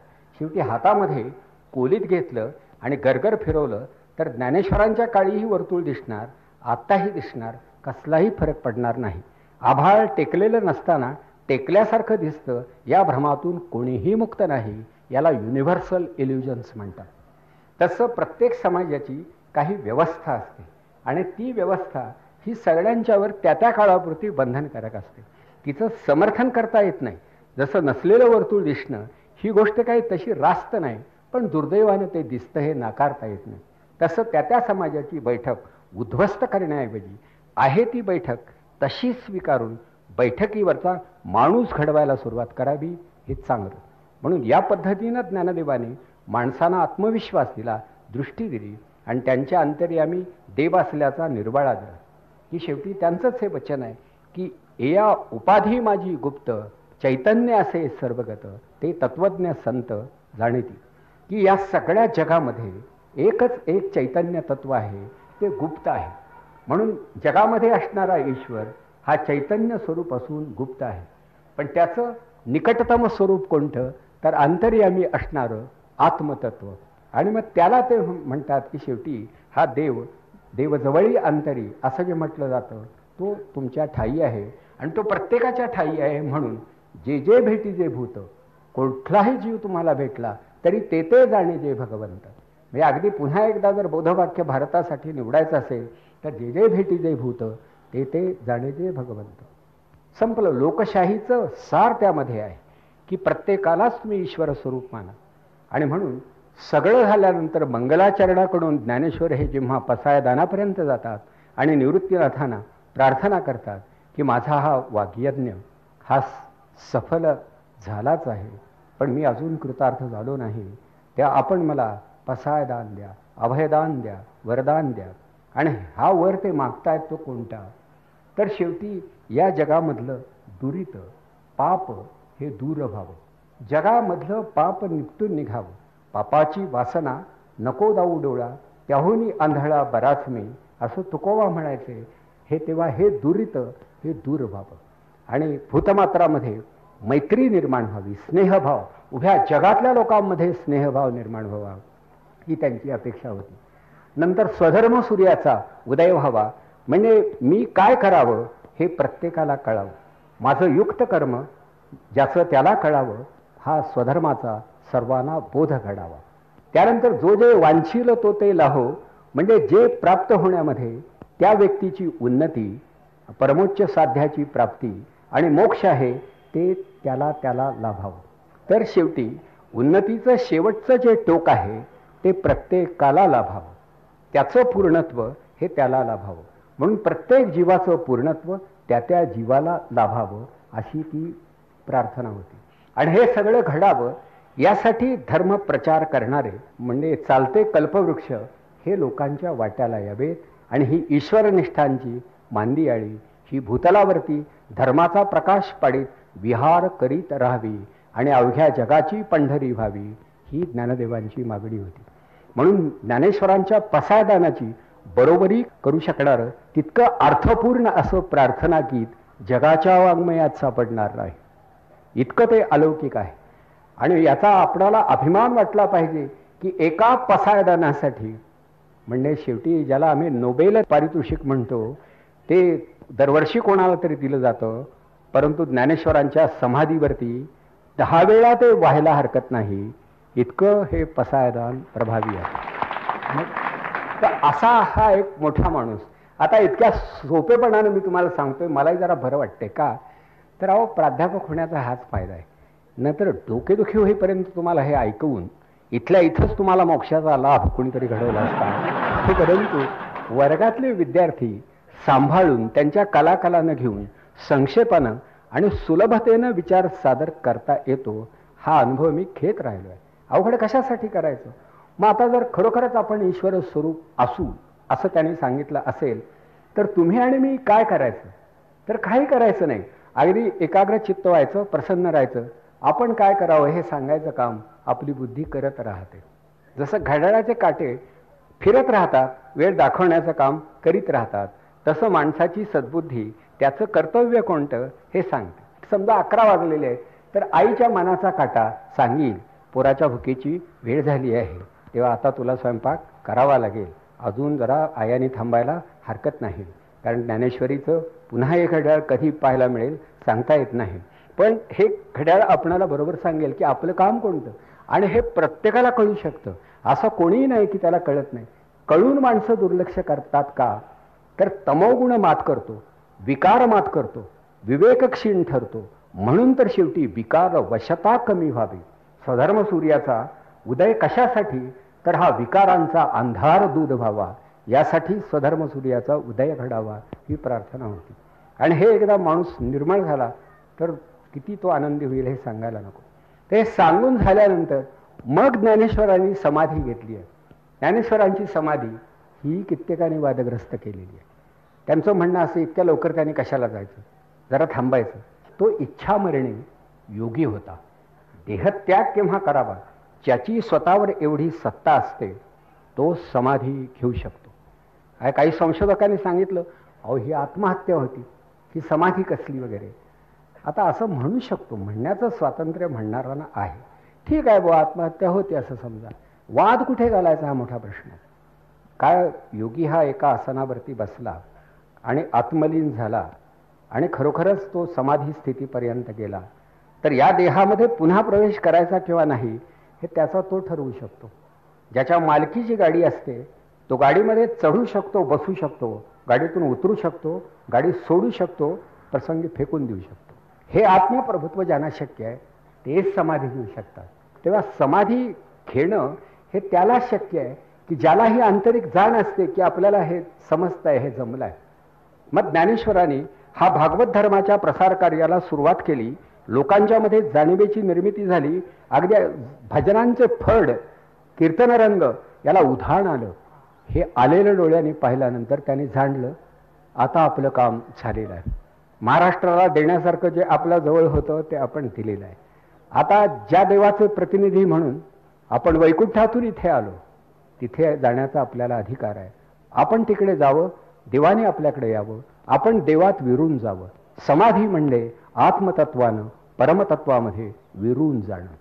शेवटी हातामध्ये कोलीत घेतलं आणि गरगर फिरवलं तर ज्ञानेश्वरांच्या काळीही वर्तुळ दिसणार, आत्ताही दिसणार, कसलाही फरक पडणार नाही. आभाळ टेकलेलं नसताना टेकल्यासारखं दिसतं, या भ्रमातून कोणीही मुक्त नाही. याला युनिव्हर्सल इल्युजन्स म्हणतात. तसं प्रत्येक समाजाची काही व्यवस्था असते आणि ती व्यवस्था ही सगळ्यांच्यावर त्या त्या काळापुरती बंधनकारक असते. तिचं समर्थन करता येत नाही. जसं नसलेलं वर्तुळ दिसणं ही गोष्ट काही तशी रास्त नाही, पण दुर्दैवानं ते दिसतं हे नाकारता येत नाही. तसं त्या त्या समाजाची बैठक उद्ध्वस्त करण्याऐवजी आहे ती बैठक तशी स्वीकारून बैठकीवरचा माणूस घडवायला सुरुवात करावी, हे चांगलं. म्हणून या पद्धतीनं ज्ञानदेवाने माणसांना आत्मविश्वास दिला, दृष्टी दिली आणि त्यांच्या अंतर्यामी देव असल्याचा निर्वाळा दिला. की शेवटी त्यांचंच हे वचन आहे की एया उपाधी माझी गुप्त, चैतन्य असे सर्वगत, ते तत्वज्ञ संत जाणीती. की या सगळ्या जगामध्ये एकच एक चैतन्य तत्व आहे, ते गुप्त आहे. म्हणून जगामध्ये असणारा ईश्वर हा चैतन्य स्वरूप असून गुप्त आहे. पण त्याचं निकटतम स्वरूप कोणतं तर अंतर्यामी असणारं आत्मतत्व. आणि मग त्याला ते म्हणतात की शेवटी हा देव, देवजवळी अंतरी असं जे म्हटलं जातं, तो तुमच्या ठाई आहे आणि तो प्रत्येकाच्या ठाई आहे. म्हणून जे जे भेटी जे भूत, कुठलाही जीव तुम्हाला भेटला तरी ते ते जाणे जे भगवंत. म्हणजे अगदी पुन्हा एकदा जर बोधवाक्य भारतासाठी निवडायचं असेल तर जे जे भेटी जे भूत, ते ते जाणे जे भगवंत. संपलं. लोकशाहीचं सार त्यामध्ये आहे की प्रत्येकालाच तुम्ही ईश्वर स्वरूप माना. आणि म्हणून सगळं झाल्यानंतर मंगलाचरणाकडून ज्ञानेश्वर हे जेव्हा पसायदानापर्यंत जातात आणि निवृत्तीनाथांना प्रार्थना करतात की माझा हा वाग्यज्ञ हा सफल झालाच आहे, पण मी अजून कृतार्थ झालो नाही, त्या आपण मला पसायदान द्या, अभयदान द्या, वरदान द्या. आणि हा वर ते मागतायत तो कोणता तर शेवटी या जगामधलं दुरित पाप हे दूर व्हावं, जगामधलं पाप निपटून निघावं. पापाची वासना नको दाऊ डोळा, त्याहूनही आंधळा बराच मी, असं तुकोबा म्हणायचे. हे तेव्हा हे दुरित हे दूर व्हावं आणि भूतमात्रामध्ये मैत्री निर्माण व्हावी, स्नेहभाव, उभ्या जगातल्या लोकांमध्ये स्नेहभाव निर्माण व्हावा, ही त्यांची अपेक्षा होती. नंतर स्वधर्म सूर्याचा उदय व्हावा, म्हणजे मी काय करावं हे प्रत्येकाला कळावं. माझं युक्त कर्म ज्याचं त्याला कळावं, हा स्वधर्माचा सर्वांना बोध घडावा. त्यानंतर जो जे वांछील तो ते लाहो, म्हणजे जे प्राप्त होण्यामध्ये त्या व्यक्तीची उन्नती, परमोच्च साध्याची प्राप्ती आणि मोक्ष आहे ते त्याला त्याला लाभावं. तर शेवटी उन्नतीचं शेवटचं जे टोक आहे ते प्रत्येकाला लाभावं, त्याचं पूर्णत्व हे त्याला लाभावं, म्हणून प्रत्येक जीवाचं पूर्णत्व त्या त्या जीवाला लाभावं अशी ती प्रार्थना होती. आणि हे सगळं घडावं यासाठी धर्म प्रचार करणारे म्हणजे चालते कल्पवृक्ष हे लोकांच्या वाट्याला यावेत आणि ही ईश्वरनिष्ठांची मांदियाळी ही भूतलावरती धर्माचा प्रकाश पाडीत विहार करीत राहावी आणि अवघ्या जगाची पंढरी व्हावी ही ज्ञानदेवांची मागणी होती. म्हणून ज्ञानेश्वरांच्या पसायदानाची बरोबरी करू शकणारं तितकं अर्थपूर्ण असं प्रार्थना गीत जगाच्या वाङ्मयात सापडणार नाही, इतकं ते अलौकिक आहे. आणि याचा आपणाला अभिमान वाटला पाहिजे की एका पसायदानासाठी म्हणजे शेवटी ज्याला आम्ही नोबेल पारितोषिक म्हणतो ते दरवर्षी कोणाला तरी दिलं जातं, परंतु ज्ञानेश्वरांच्या समाधीवरती 10 वेळा ते व्हायला हरकत नाही, इतकं हे पसायदान प्रभावी आहे. तर असा हा एक मोठा माणूस. आता इतक्या सोपेपणानं मी तुम्हाला सांगतोय, मलाही जरा बरं वाटते का, तर अहो प्राध्यापक होण्याचा हाच फायदा आहे. नंतर डोकेदुखी होईपर्यंत तुम्हाला हे ऐकवून इथल्या इथंच तुम्हाला मोक्षाचा लाभ कोणीतरी घडवला असता, परंतु वर्गातले विद्यार्थी सांभाळून त्यांच्या कलाकलानं घेऊन संक्षेपानं आणि सुलभतेनं विचार सादर करता येतो, हा अनुभव मी घेत राहिलो आहे. अवघड कशासाठी करायचं. मग आता जर खरोखरच आपण ईश्वर स्वरूप असू असं त्यांनी सांगितलं असेल तर तुम्ही आणि मी काय करायचं, तर काही करायचं नाही, अगदी एकाग्र चित्त व्हायचं, प्रसन्न राहायचं. आपण काय करावं हे सांगायचं काम आपली बुद्धी करत राहते. जसं घड्याळाचे काटे फिरत राहतात, वेळ दाखवण्याचं काम करीत राहतात, तसं माणसाची सद्बुद्धी त्याचं कर्तव्य कोणतं हे सांगते. समजा 11 वाजलेले आहेत तर आईच्या मनाचा काटा सांगील पोराच्या भुकेची वेळ झाली आहे, तेव्हा आता तुला स्वयंपाक करावा लागेल, अजून जरा आयाने थांबायला हरकत नाही. कारण ज्ञानेश्वरीचं पुन्हा एक घड्याळ कधी पाहायला मिळेल सांगता येत नाही, पण हे घड्याळ आपणाला बरोबर सांगेल की आपलं काम कोणतं. आणि हे प्रत्येकाला कळू शकतं, असं कोणीही नाही की त्याला कळत नाही. कळून माणसं दुर्लक्ष करतात का, तर तमोगुण मात करतो, विकार मात करतो, विवेक क्षीण ठरतो, म्हणून तर शेवटी विकार वशता कमी व्हावी. स्वधर्म सूर्याचा उदय कशासाठी, तर हा विकारांचा अंधार दूर व्हावा, यासाठी स्वधर्म सूर्याचा उदय घडावा ही प्रार्थना होती. आणि हे एकदा माणूस निर्मळ झाला तर किती तो आनंदी होईल हे सांगायला नको. ते सांगून झाल्यानंतर मग ज्ञानेश्वरांनी समाधी घेतली आहे. ज्ञानेश्वरांची समाधी ही कित्येकाने वादग्रस्त केलेली आहे. त्यांचं म्हणणं असं, इतक्या लवकर त्यांनी कशाला जायचं, जरा थांबायचं. तो इच्छामरणी योगी होता. देहत्याग केव्हा करावा, ज्याची स्वतःवर एवढी सत्ता असते तो समाधी घेऊ शकतो. काही संशोधकांनी सांगितलं, अहो ही आत्महत्या होती, ही समाधी कसली वगैरे. आता असं म्हणू शकतो, म्हणण्याचं स्वातंत्र्य म्हणणाऱ्यांना आहे. ठीक आहे बुवा, आत्महत्या होती असं समजा, वाद कुठे घालायचा हा मोठा प्रश्न. काय योगी हा एका आसनावरती बसला आणि आत्मलीन झाला आणि खरोखरच तो समाधी स्थितीपर्यंत गेला, तर या देहामध्ये पुन्हा प्रवेश करायचा किंवा नाही हे त्याचा तो ठरवू शकतो. ज्याच्या मालकीची गाडी असते तो गाडीमध्ये चढू शकतो, बसू शकतो, गाडीतून उतरू शकतो, गाडी सोडू शकतो, प्रसंगी फेकून देऊ शकतो. हे आत्मप्रभुत्व ज्यांना शक्य आहे तेच समाधी घेऊ शकतात. तेव्हा समाधी घेणं हे त्याला शक्य आहे की ज्याला ही आंतरिक जाण असते की आपल्याला हे समजतंय, हे जमलंय. मग ज्ञानेश्वरांनी हा भागवत धर्माच्या प्रसार कार्याला सुरुवात केली. लोकांच्या मध्ये जाणीवेची निर्मिती झाली. अगदी भजनांचे फड, कीर्तनरंग याला उधाण आलं. हे आलेलं डोळ्यांनी पाहिल्यानंतर त्यांनी जाणलं आता आपलं काम झालेलं आहे. महाराष्ट्राला देण्यासारखं जे आपल्या जवळ होतं ते आपण दिलेलं आहे. आता ज्या देवाचे प्रतिनिधी म्हणून आपण वैकुंठातून इथे आलो, तिथे जाण्याचा आपल्याला अधिकार आहे. आपण तिकडे जावं, देवाने आपल्याकडे यावं, आपण देवात विरून जावं. समाधी म्हणजे आत्मतत्वानं परमतत्वामध्ये विरून जाणं.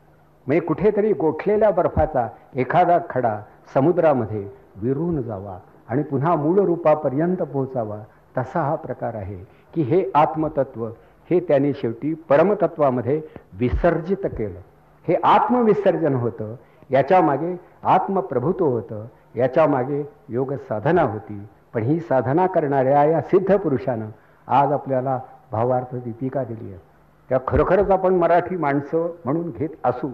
म्हणजे कुठेतरी गोठलेल्या बर्फाचा एखादा खडा समुद्रामध्ये विरून जावा आणि पुन्हा मूळ रूपापर्यंत पोहोचावा, तसा हा प्रकार आहे की हे आत्मतत्व हे त्यांनी शेवटी परमतत्वामध्ये विसर्जित केलं. हे आत्मविसर्जन होतं, याच्या मागे आत्मप्रभुत्व होतं, याच्या मागे योग साधना होती. पण ही साधना करणाऱ्या या सिद्ध पुरुषानं आज आपल्याला भावार्थ दीपिका दिली आहे. त्या खरोखरच आपण मराठी माणसं म्हणून घेत असू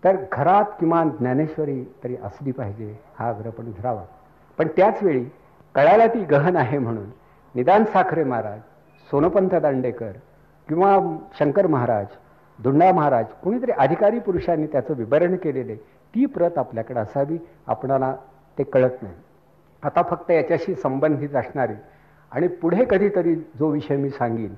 तर घरात किमान ज्ञानेश्वरी तरी असली पाहिजे हा आग्रह पण धरावा. पण त्याच वेळी कळायला ती गहन आहे म्हणून निदान साखरे महाराज, सोनोपंत दांडेकर किंवा शंकर महाराज, धुंडा महाराज, कोणीतरी अधिकारी पुरुषांनी त्याचं विवरण केलेले ती प्रत आपल्याकडे असावी. आपणाला ते कळत नाही. आता फक्त याच्याशी संबंधित असणारी आणि पुढे कधीतरी जो विषय मी सांगीन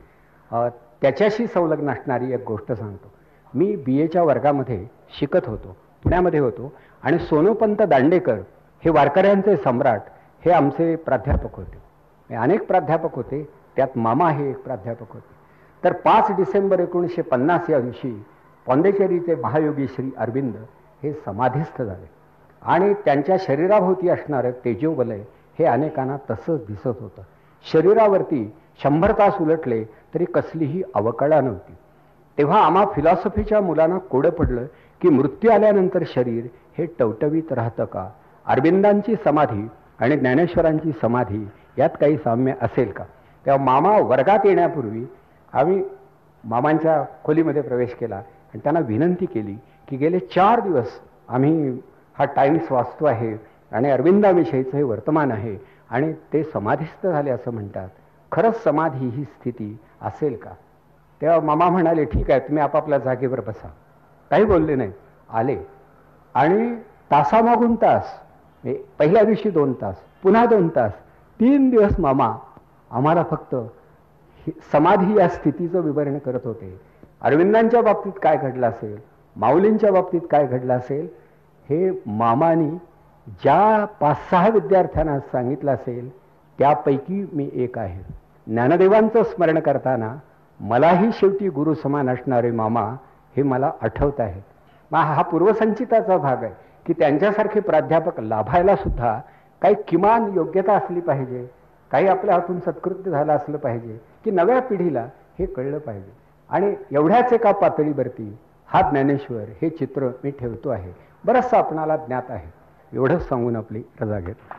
त्याच्याशी संलग्न असणारी एक गोष्ट सांगतो. मी BAच्या वर्गामध्ये शिकत होतो, पुण्यामध्ये होतो, आणि सोनोपंत दांडेकर हे वारकऱ्यांचे सम्राट हे आमचे प्राध्यापक होते. अनेक प्राध्यापक होते, त्यात मामा हे एक प्राध्यापक होते. तर 5 डिसेंबर 1950 या दिवशी पॉंडेचेरीचे महायोगी श्री अरविंद हे समाधीस्थ झाले आणि त्यांच्या शरीराभोवती असणारं तेजोवलय हे अनेकांना तसंच दिसत होतं. शरीरावरती 100 तास उलटले तरी कसलीही अवकळा नव्हती. तेव्हा आम्हा फिलॉसॉफीच्या मुलांना कोडं पडलं की मृत्यू आल्यानंतर शरीर हे टवटवीत राहतं का? अरविंदांची समाधी आणि ज्ञानेश्वरांची समाधी यात काही साम्य असेल का? तेव्हा मामा वर्गात येण्यापूर्वी आम्ही मामांच्या खोलीमध्ये प्रवेश केला आणि त्यांना विनंती केली की गेले 4 दिवस आम्ही हा टाइम्स वाचतो आहे आणि अरविंदाविषयीचं हे वर्तमान आहे आणि ते समाधीस्थ झाले असं म्हणतात. खरंच समाधी ही स्थिती असेल का? तेव्हा मामा म्हणाले ठीक आहे, तुम्ही आपापल्या जागेवर बसा. काही बोलले नाही. आले आणि तासामागून तास, पहिल्या दिवशी 2 तास, पुन्हा 2 तास, 3 दिवस मामा आम्हाला फक्त समाधी या स्थितीचं विवरण करत होते. अरविंदांच्या बाबतीत काय घडलं असेल, माऊलींच्या बाबतीत काय घडलं असेल, हे मामानी ज्या 5-6 विद्यार्थ्यांना सांगितलं असेल त्यापैकी मी एक आहे. ज्ञानदेवांचं स्मरण करताना मलाही शेवटी गुरु समान असणारे मामा हे मला आठवत आहेत. हा पूर्वसंचिताचा भाग आहे की त्यांच्यासारखे प्राध्यापक लाभायला सुद्धा काही किमान योग्यता असली पाहिजे, काही आपल्या हातून सत्कृत्य झालं असलं पाहिजे की नव्या पिढीला हे कळलं पाहिजे. आणि एवढ्याच एका पातळीवरती हा ज्ञानेश्वर हे चित्र मी ठेवतो आहे. बरंचसं आपणाला ज्ञात आहे. एवढंच सांगून आपली रजा घेतो.